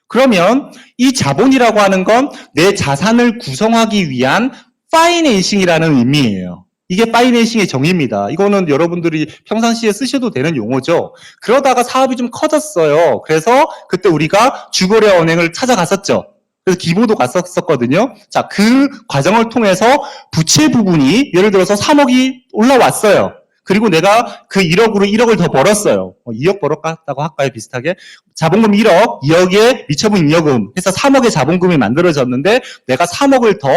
Speaker 1: 그러면 이 자본이라고 하는 건 내 자산을 구성하기 위한 파이낸싱이라는 의미예요. 이게 파이낸싱의 정의입니다. 이거는 여러분들이 평상시에 쓰셔도 되는 용어죠. 그러다가 사업이 좀 커졌어요. 그래서 그때 우리가 주거래 은행을 찾아갔었죠. 그래서 기보도 갔었거든요. 자, 그 과정을 통해서 부채 부분이 예를 들어서 3억이 올라왔어요. 그리고 내가 그 1억으로 1억을 더 벌었어요. 2억 벌었다고 할까요? 비슷하게. 자본금 1억, 2억에 미처분 잉여금 해서 3억의 자본금이 만들어졌는데 내가 3억을 더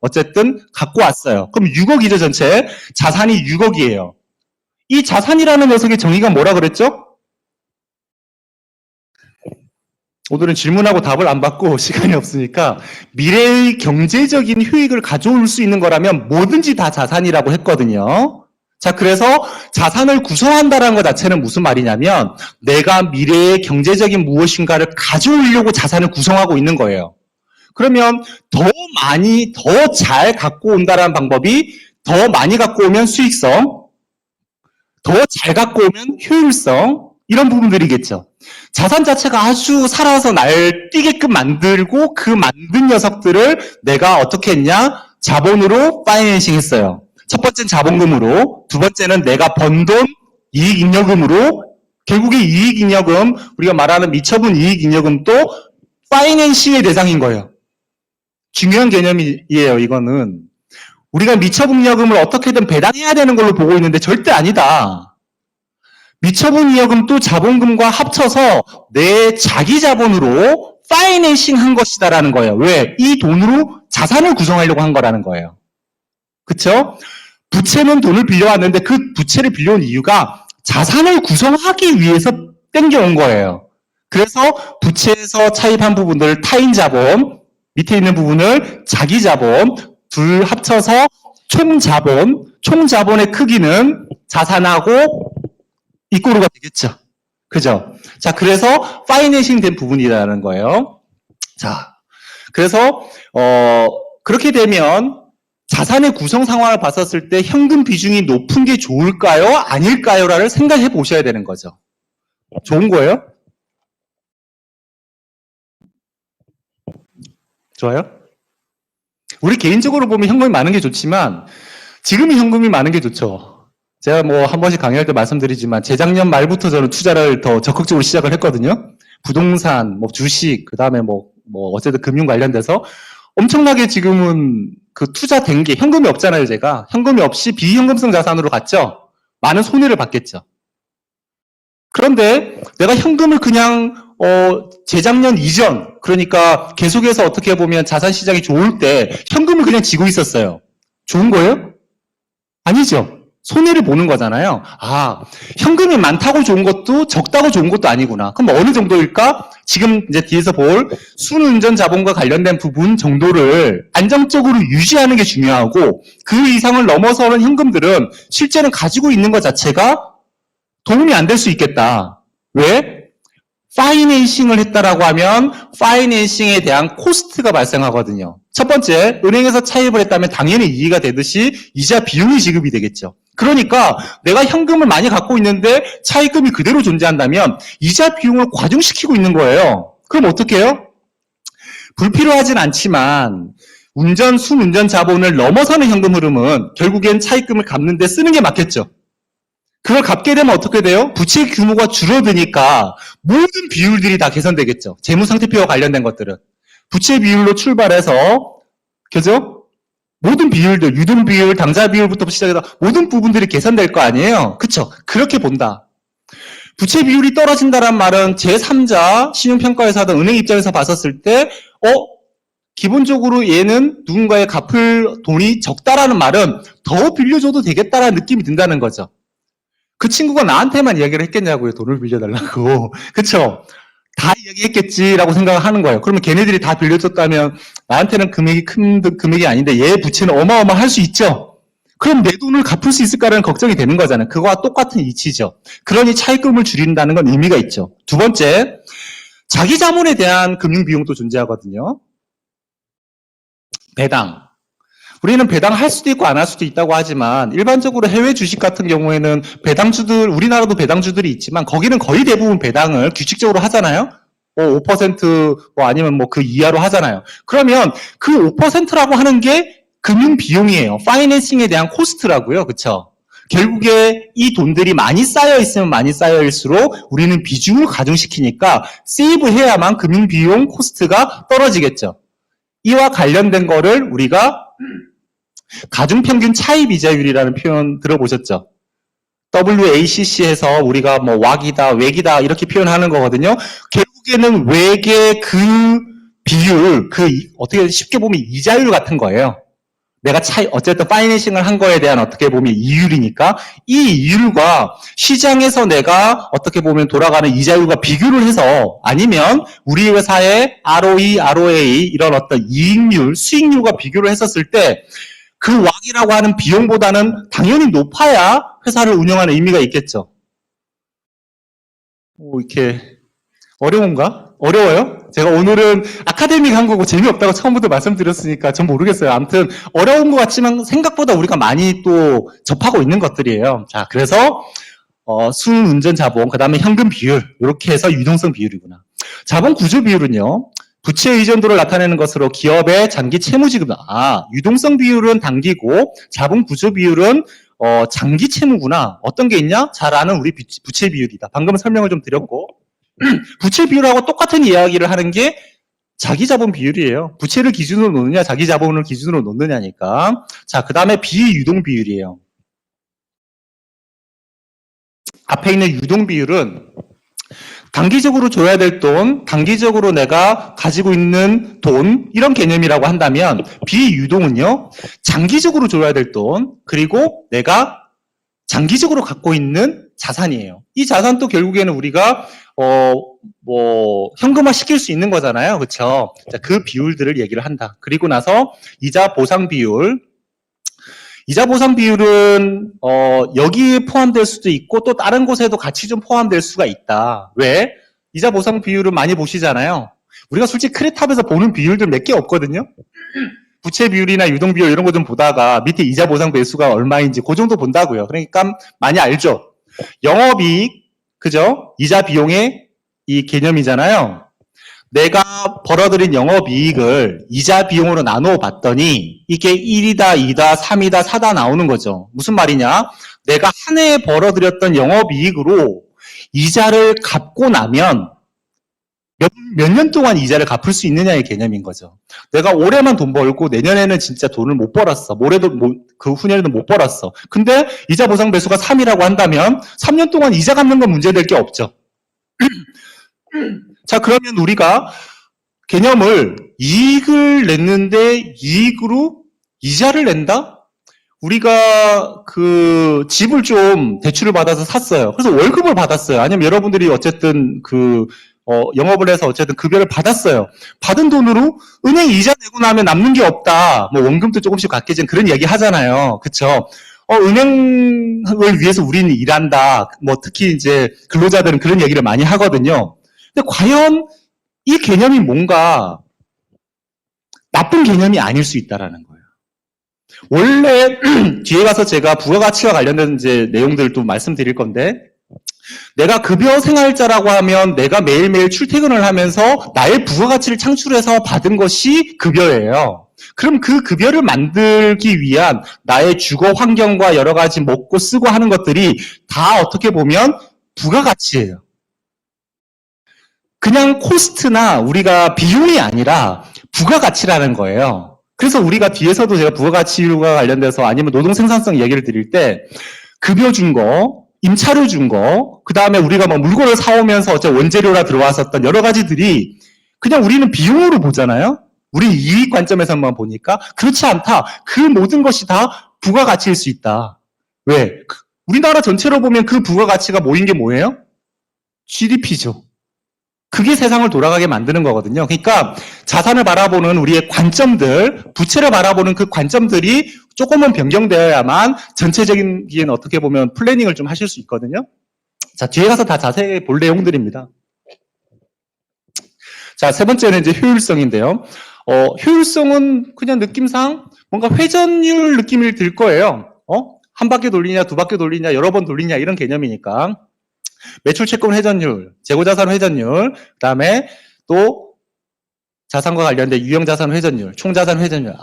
Speaker 1: 어쨌든 갖고 왔어요. 그럼 6억이죠, 전체. 자산이 6억이에요. 이 자산이라는 녀석의 정의가 뭐라 그랬죠? 오늘은 질문하고 답을 안 받고 시간이 없으니까 미래의 경제적인 효익을 가져올 수 있는 거라면 뭐든지 다 자산이라고 했거든요. 자, 그래서 자산을 구성한다는 것 자체는 무슨 말이냐면 내가 미래의 경제적인 무엇인가를 가져오려고 자산을 구성하고 있는 거예요. 그러면 더 많이, 더 잘 갖고 온다는 방법이 더 많이 갖고 오면 수익성, 더 잘 갖고 오면 효율성, 이런 부분들이겠죠. 자산 자체가 아주 살아서 날뛰게끔 만들고 그 만든 녀석들을 내가 어떻게 했냐? 자본으로 파이낸싱 했어요. 첫 번째는 자본금으로, 두 번째는 내가 번 돈 이익잉여금으로, 결국에 이익잉여금, 우리가 말하는 미처분 이익잉여금도 파이낸싱의 대상인 거예요. 중요한 개념이에요, 이거는. 우리가 미처분잉여금을 어떻게든 배당해야 되는 걸로 보고 있는데 절대 아니다. 미처분잉여금도 자본금과 합쳐서 내 자기 자본으로 파이낸싱 한 것이다라는 거예요. 왜? 이 돈으로 자산을 구성하려고 한 거라는 거예요. 그쵸? 부채는 돈을 빌려왔는데 그 부채를 빌려온 이유가 자산을 구성하기 위해서 땡겨온 거예요. 그래서 부채에서 차입한 부분들 타인 자본, 밑에 있는 부분을 자기 자본, 둘 합쳐서 총자본, 총자본의 크기는 자산하고 이꼬르가 되겠죠. 그죠? 자, 그래서 파이낸싱 된 부분이라는 거예요. 자, 그래서 그렇게 되면 자산의 구성 상황을 봤었을 때 현금 비중이 높은 게 좋을까요? 아닐까요?라를 생각해 보셔야 되는 거죠. 좋은 거예요? 좋아요? 우리 개인적으로 보면 현금이 많은 게 좋지만 지금이 현금이 많은 게 좋죠. 제가 뭐 한 번씩 강의할 때 말씀드리지만 재작년 말부터 저는 투자를 더 적극적으로 시작을 했거든요. 부동산, 뭐 주식, 그 다음에 뭐 어쨌든 금융 관련돼서 엄청나게 지금은 그 투자된 게 현금이 없잖아요, 제가. 현금이 없이 비현금성 자산으로 갔죠. 많은 손해를 받겠죠. 그런데 내가 현금을 그냥 재작년 이전, 그러니까 계속해서 어떻게 보면 자산시장이 좋을 때 현금을 그냥 쥐고 있었어요. 좋은 거예요? 아니죠. 손해를 보는 거잖아요. 아, 현금이 많다고 좋은 것도 적다고 좋은 것도 아니구나. 그럼 어느 정도일까? 지금 이제 뒤에서 볼 순운전 자본과 관련된 부분 정도를 안정적으로 유지하는 게 중요하고 그 이상을 넘어서는 현금들은 실제는 가지고 있는 것 자체가 도움이 안 될 수 있겠다. 왜? 파이낸싱을 했다라고 하면 파이낸싱에 대한 코스트가 발생하거든요. 첫 번째, 은행에서 차입을 했다면 당연히 이의가 되듯이 이자 비용이 지급이 되겠죠. 그러니까 내가 현금을 많이 갖고 있는데 차입금이 그대로 존재한다면 이자 비용을 과중시키고 있는 거예요. 그럼 어떻게 해요? 불필요하진 않지만 순운전 자본을 넘어서는 현금 흐름은 결국엔 차입금을 갚는 데 쓰는 게 맞겠죠. 그걸 갚게 되면 어떻게 돼요? 부채 규모가 줄어드니까 모든 비율들이 다 개선되겠죠. 재무상태표와 관련된 것들은. 부채 비율로 출발해서, 그죠? 모든 비율들, 유동 비율, 당사 비율부터 시작해서 모든 부분들이 개선될 거 아니에요? 그쵸? 그렇게 본다. 부채 비율이 떨어진다는 말은 제3자 신용평가에서 하던 은행 입장에서 봤었을 때, 기본적으로 얘는 누군가의 갚을 돈이 적다라는 말은 더 빌려줘도 되겠다라는 느낌이 든다는 거죠. 그 친구가 나한테만 이야기를 했겠냐고요. 돈을 빌려달라고. 그쵸? 다 이야기했겠지라고 생각을 하는 거예요. 그러면 걔네들이 다 빌려줬다면 나한테는 금액이 큰 금액이 아닌데 얘 부채는 어마어마할 수 있죠? 그럼 내 돈을 갚을 수 있을까라는 걱정이 되는 거잖아요. 그거와 똑같은 이치죠. 그러니 차입금을 줄인다는 건 의미가 있죠. 두 번째, 자기 자본에 대한 금융비용도 존재하거든요. 배당. 우리는 배당할 수도 있고 안 할 수도 있다고 하지만 일반적으로 해외 주식 같은 경우에는 배당주들, 우리나라도 배당주들이 있지만 거기는 거의 대부분 배당을 규칙적으로 하잖아요. 5% 아니면 그 이하로 하잖아요. 그러면 그 5%라고 하는 게 금융 비용이에요. 파이낸싱에 대한 코스트라고요. 그렇죠? 결국에 이 돈들이 많이 쌓여 있으면 많이 쌓여일수록 우리는 비중을 가중시키니까 세이브해야만 금융 비용 코스트가 떨어지겠죠. 이와 관련된 거를 우리가 가중평균 차입 이자율이라는 표현 들어보셨죠? WACC에서 우리가 왁이다, 외기다 이렇게 표현하는 거거든요. 결국에는 외의 그 비율, 어떻게 쉽게 보면 이자율 같은 거예요. 내가 어쨌든 파이낸싱을 한 거에 대한 어떻게 보면 이율이니까 이 이율과 시장에서 내가 어떻게 보면 돌아가는 이자율과 비교를 해서 아니면 우리 회사의 ROE, ROA 이런 어떤 이익률, 수익률과 비교를 했었을 때 그 왁이라고 하는 비용보다는 당연히 높아야 회사를 운영하는 의미가 있겠죠. 이렇게 어려운가? 어려워요? 제가 오늘은 아카데믹 한 거고 재미없다고 처음부터 말씀드렸으니까 전 모르겠어요. 아무튼 어려운 것 같지만 생각보다 우리가 많이 또 접하고 있는 것들이에요. 자, 그래서 순운전 자본, 그 다음에 현금 비율 이렇게 해서 유동성 비율이구나. 자본 구조 비율은요. 부채 의존도를 나타내는 것으로 기업의 장기 채무 지급, 유동성 비율은 단기고 자본 구조 비율은 장기 채무구나. 어떤 게 있냐? 잘 아는 우리 부채 비율이다. 방금 설명을 좀 드렸고 부채 비율하고 똑같은 이야기를 하는 게 자기 자본 비율이에요. 부채를 기준으로 놓느냐, 자기 자본을 기준으로 놓느냐니까. 자, 그 다음에 비유동 비율이에요. 앞에 있는 유동 비율은 단기적으로 줘야 될 돈, 단기적으로 내가 가지고 있는 돈, 이런 개념이라고 한다면 비유동은요, 장기적으로 줘야 될 돈, 그리고 내가 장기적으로 갖고 있는 자산이에요. 이 자산도 결국에는 우리가 현금화 시킬 수 있는 거잖아요. 그렇죠? 자, 그 비율들을 얘기를 한다. 그리고 나서 이자 보상 비율. 이자 보상 비율은 여기에 포함될 수도 있고 또 다른 곳에도 같이 좀 포함될 수가 있다. 왜? 이자 보상 비율은 많이 보시잖아요. 우리가 솔직히 크레탑에서 보는 비율들 몇 개 없거든요. 부채 비율이나 유동 비율 이런 거 좀 보다가 밑에 이자 보상 배수가 얼마인지 그 정도 본다고요. 그러니까 많이 알죠. 영업이익, 그죠? 이자 비용의 이 개념이잖아요. 내가 벌어들인 영업이익을 이자 비용으로 나누어 봤더니 이게 1이다, 2다, 3이다, 4다 나오는 거죠. 무슨 말이냐? 내가 한 해에 벌어들였던 영업이익으로 이자를 갚고 나면 몇 년 동안 이자를 갚을 수 있느냐의 개념인 거죠. 내가 올해만 돈 벌고 내년에는 진짜 돈을 못 벌었어. 그 후년에는 못 벌었어. 근데 이자 보상 배수가 3이라고 한다면 3년 동안 이자 갚는 건 문제될 게 없죠. 자, 그러면 우리가 개념을 이익을 냈는데 이익으로 이자를 낸다? 우리가 그 집을 좀 대출을 받아서 샀어요. 그래서 월급을 받았어요. 아니면 여러분들이 어쨌든 영업을 해서 어쨌든 급여를 받았어요. 받은 돈으로 은행 이자 내고 나면 남는 게 없다. 뭐 원금도 조금씩 갖게 된 그런 얘기 하잖아요. 그쵸? 은행을 위해서 우리는 일한다. 뭐 특히 이제 근로자들은 그런 얘기를 많이 하거든요. 근데 과연 이 개념이 뭔가 나쁜 개념이 아닐 수 있다라는 거예요. 원래 뒤에 가서 제가 부가가치와 관련된 이제 내용들을 또 말씀드릴 건데, 내가 급여 생활자라고 하면 내가 매일매일 출퇴근을 하면서 나의 부가가치를 창출해서 받은 것이 급여예요. 그럼 그 급여를 만들기 위한 나의 주거 환경과 여러 가지 먹고 쓰고 하는 것들이 다 어떻게 보면 부가가치예요. 그냥 코스트나 우리가 비용이 아니라 부가가치라는 거예요. 그래서 우리가 뒤에서도 제가 부가가치와 관련돼서 아니면 노동 생산성 얘기를 드릴 때 급여 준 거, 임차료 준 거, 그 다음에 우리가 뭐 물건을 사오면서 어째 원재료라 들어왔었던 여러 가지들이 그냥 우리는 비용으로 보잖아요. 우리 이익 관점에서만 보니까 그렇지 않다. 그 모든 것이 다 부가가치일 수 있다. 왜? 우리나라 전체로 보면 그 부가가치가 모인 게 뭐예요? GDP죠. 그게 세상을 돌아가게 만드는 거거든요. 그러니까 자산을 바라보는 우리의 관점들, 부채를 바라보는 그 관점들이 조금은 변경되어야만 전체적인 어떻게 보면 플래닝을 좀 하실 수 있거든요. 자, 뒤에 가서 다 자세히 볼 내용들입니다. 자, 세 번째는 이제 효율성인데요. 효율성은 그냥 느낌상 뭔가 회전율 느낌이 들 거예요. 한 바퀴 돌리냐, 두 바퀴 돌리냐, 여러 번 돌리냐 이런 개념이니까. 매출 채권 회전율, 재고자산 회전율, 그 다음에 또 자산과 관련된 유형자산 회전율, 총자산 회전율.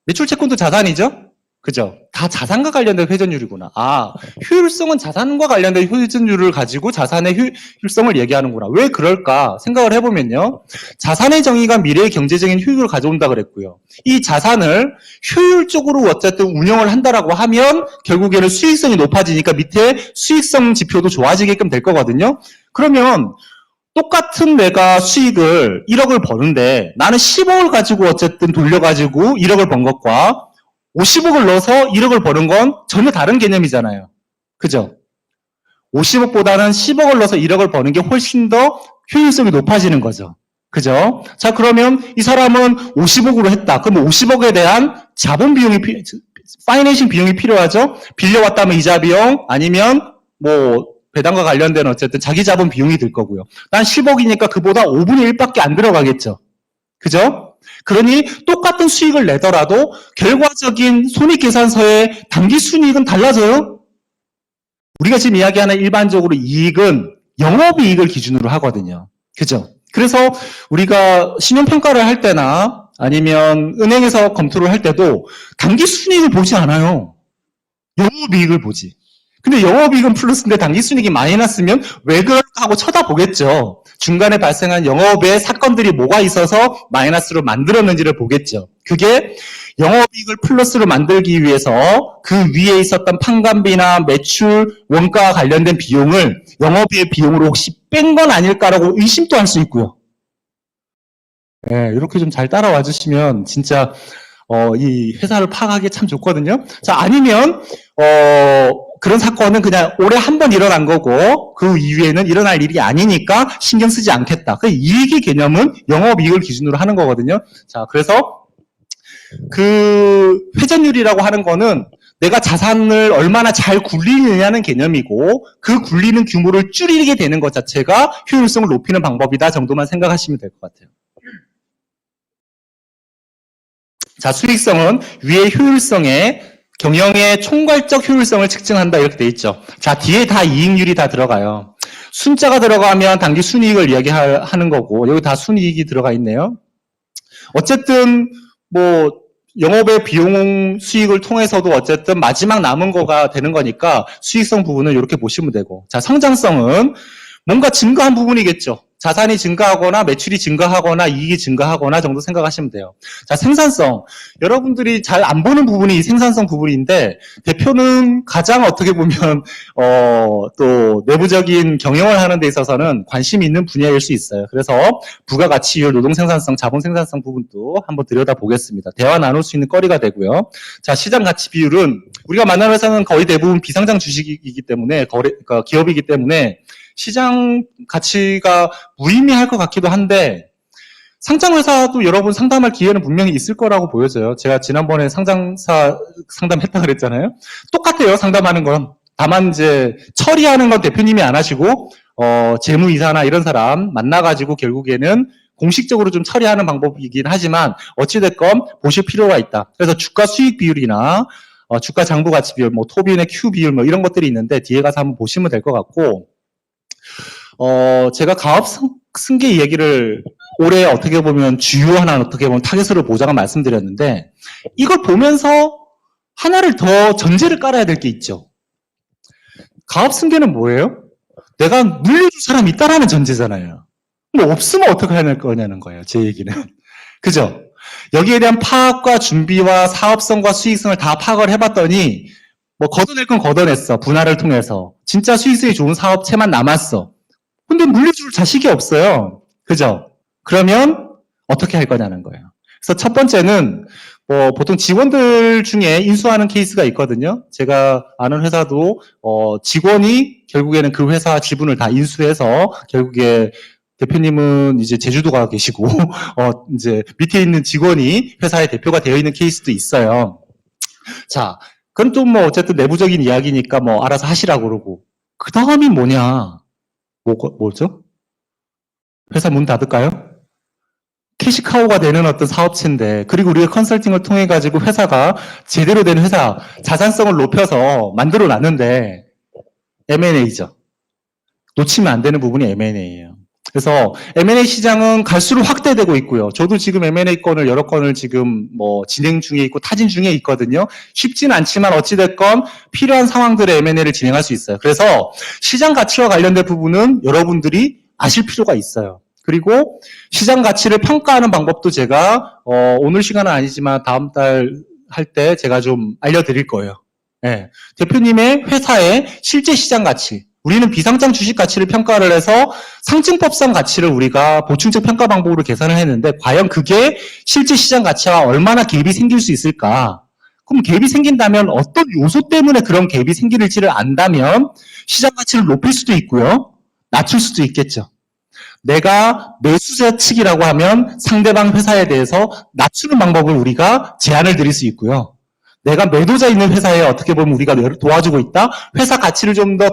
Speaker 1: 매출 채권도 자산이죠? 그죠? 다 자산과 관련된 회전율이구나. 효율성은 자산과 관련된 회전율을 가지고 자산의 효율성을 얘기하는구나. 왜 그럴까? 생각을 해보면요. 자산의 정의가 미래의 경제적인 효율을 가져온다 그랬고요. 이 자산을 효율적으로 어쨌든 운영을 한다라고 하면 결국에는 수익성이 높아지니까 밑에 수익성 지표도 좋아지게끔 될 거거든요. 그러면 똑같은 내가 수익을 1억을 버는데 나는 10억을 가지고 어쨌든 돌려가지고 1억을 번 것과 50억을 넣어서 1억을 버는 건 전혀 다른 개념이잖아요. 그죠? 50억보다는 10억을 넣어서 1억을 버는 게 훨씬 더 효율성이 높아지는 거죠. 그죠? 자, 그러면 이 사람은 50억으로 했다. 그럼 50억에 대한 자본 비용이, 파이낸싱 비용이 필요하죠? 빌려왔다면 이자 비용, 아니면 뭐, 배당과 관련된 어쨌든 자기 자본 비용이 들 거고요. 난 10억이니까 그보다 5분의 1밖에 안 들어가겠죠. 그죠? 그러니 똑같은 수익을 내더라도 결과적인 손익계산서의 당기순이익은 달라져요. 우리가 지금 이야기하는 일반적으로 이익은 영업이익을 기준으로 하거든요. 그죠? 그래서 우리가 신용평가를 할 때나 아니면 은행에서 검토를 할 때도 당기순이익을 보지 않아요. 영업이익을 보지. 근데 영업이익은 플러스인데 당기순이익이 마이너스면 왜 그럴까 하고 쳐다보겠죠. 중간에 발생한 영업의 사건들이 뭐가 있어서 마이너스로 만들었는지를 보겠죠. 그게 영업이익을 플러스로 만들기 위해서 그 위에 있었던 판관비나 매출, 원가와 관련된 비용을 영업이익 비용으로 혹시 뺀 건 아닐까라고 의심도 할 수 있고요. 네, 이렇게 좀 잘 따라와 주시면 진짜 이 회사를 파악하기 참 좋거든요. 자, 아니면 그런 사건은 그냥 올해 한 번 일어난 거고 그 이후에는 일어날 일이 아니니까 신경 쓰지 않겠다. 그 이익의 개념은 영업이익을 기준으로 하는 거거든요. 자, 그래서 그 회전율이라고 하는 거는 내가 자산을 얼마나 잘 굴리느냐는 개념이고 그 굴리는 규모를 줄이게 되는 것 자체가 효율성을 높이는 방법이다 정도만 생각하시면 될 것 같아요. 자, 수익성은 위의 효율성에 경영의 총괄적 효율성을 측정한다 이렇게 돼 있죠. 자, 뒤에 다 이익률이 다 들어가요. 순자가 들어가면 당기 순이익을 이야기하는 거고 여기 다 순이익이 들어가 있네요. 어쨌든 뭐 영업의 비용 수익을 통해서도 어쨌든 마지막 남은 거가 되는 거니까 수익성 부분은 이렇게 보시면 되고 자, 성장성은 뭔가 증가한 부분이겠죠. 자산이 증가하거나 매출이 증가하거나 이익이 증가하거나 정도 생각하시면 돼요. 자, 생산성. 여러분들이 잘 안 보는 부분이 이 생산성 부분인데 대표는 가장 어떻게 보면 또 내부적인 경영을 하는 데 있어서는 관심이 있는 분야일 수 있어요. 그래서 부가가치율, 노동생산성, 자본생산성 부분도 한번 들여다보겠습니다. 대화 나눌 수 있는 거리가 되고요. 자, 시장가치 비율은 우리가 만나는 회사는 거의 대부분 비상장 주식이기 때문에 그러니까 기업이기 때문에 시장 가치가 무의미할 것 같기도 한데 상장회사도 여러분 상담할 기회는 분명히 있을 거라고 보여져요. 제가 지난번에 상장사 상담했다 그랬잖아요. 똑같아요, 상담하는 건. 다만 이제 처리하는 건 대표님이 안 하시고 재무이사나 이런 사람 만나가지고 결국에는 공식적으로 좀 처리하는 방법이긴 하지만 어찌됐건 보실 필요가 있다. 그래서 주가 수익 비율이나 주가 장부 가치 비율, 뭐 토비율의 Q 비율 뭐 이런 것들이 있는데 뒤에 가서 한번 보시면 될 것 같고 제가 가업 승계 얘기를 올해 어떻게 보면 주요한 어떻게 보면 타겟으로 보자고 말씀드렸는데 이걸 보면서 하나를 더 전제를 깔아야 될 게 있죠. 가업 승계는 뭐예요? 내가 물려줄 사람이 있다라는 전제잖아요. 뭐 없으면 어떻게 해야 될 거냐는 거예요. 제 얘기는. 그죠? 여기에 대한 파악과 준비와 사업성과 수익성을 다 파악을 해봤더니 뭐 걷어낼 건 걷어냈어. 분할을 통해서. 진짜 수익성이 좋은 사업체만 남았어. 근데 물려줄 자식이 없어요. 그죠? 그러면 어떻게 할 거냐는 거예요. 그래서 첫 번째는 뭐 보통 직원들 중에 인수하는 케이스가 있거든요. 제가 아는 회사도 직원이 결국에는 그 회사 지분을 다 인수해서 결국에 대표님은 이제 제주도가 계시고 이제 밑에 있는 직원이 회사의 대표가 되어 있는 케이스도 있어요. 자, 그건 좀 뭐 어쨌든 내부적인 이야기니까 뭐 알아서 하시라고 그러고 그 다음이 뭐냐? 뭐죠? 회사 문 닫을까요? 캐시카우가 되는 어떤 사업체인데, 그리고 우리가 컨설팅을 통해 가지고 회사가 제대로 된 회사, 자산성을 높여서 만들어 놨는데, M&A죠. 놓치면 안 되는 부분이 M&A예요. 그래서 M&A 시장은 갈수록 확대되고 있고요. 저도 지금 M&A 건을 여러 건을 지금 뭐 진행 중에 있고 타진 중에 있거든요. 쉽진 않지만 어찌됐건 필요한 상황들의 M&A를 진행할 수 있어요. 그래서 시장 가치와 관련된 부분은 여러분들이 아실 필요가 있어요. 그리고 시장 가치를 평가하는 방법도 제가 오늘 시간은 아니지만 다음 달 할 때 제가 좀 알려드릴 거예요. 네. 대표님의 회사의 실제 시장 가치, 우리는 비상장 주식 가치를 평가를 해서 상증법상 가치를 우리가 보충적 평가 방법으로 계산을 했는데 과연 그게 실제 시장 가치와 얼마나 갭이 생길 수 있을까? 그럼 갭이 생긴다면 어떤 요소 때문에 그런 갭이 생길지를 안다면 시장 가치를 높일 수도 있고요. 낮출 수도 있겠죠. 내가 매수자 측이라고 하면 상대방 회사에 대해서 낮추는 방법을 우리가 제안을 드릴 수 있고요. 내가 매도자 있는 회사에 어떻게 보면 우리가 도와주고 있다. 회사 가치를 좀 더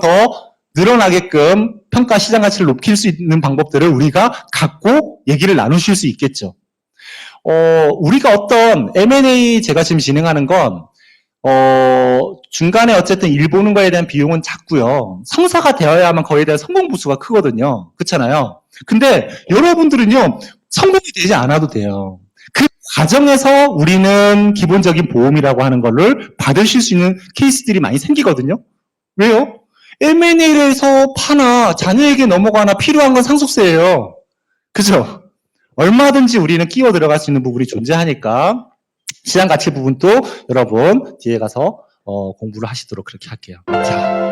Speaker 1: 늘어나게끔 평가 시장 가치를 높일 수 있는 방법들을 우리가 갖고 얘기를 나누실 수 있겠죠. 우리가 어떤 M&A 제가 지금 진행하는 건 중간에 어쨌든 일 보는 거에 대한 비용은 작고요. 성사가 되어야만 거기에 대한 성공 부수가 크거든요. 그렇잖아요. 근데 여러분들은요, 성공이 되지 않아도 돼요. 그 과정에서 우리는 기본적인 보험이라고 하는 거를 받으실 수 있는 케이스들이 많이 생기거든요. 왜요? M&A를 해서 파나 자녀에게 넘어가나 필요한 건 상속세예요. 그죠? 얼마든지 우리는 끼워 들어갈 수 있는 부분이 존재하니까 시장 가치 부분도 여러분 뒤에 가서 공부를 하시도록 그렇게 할게요. 자.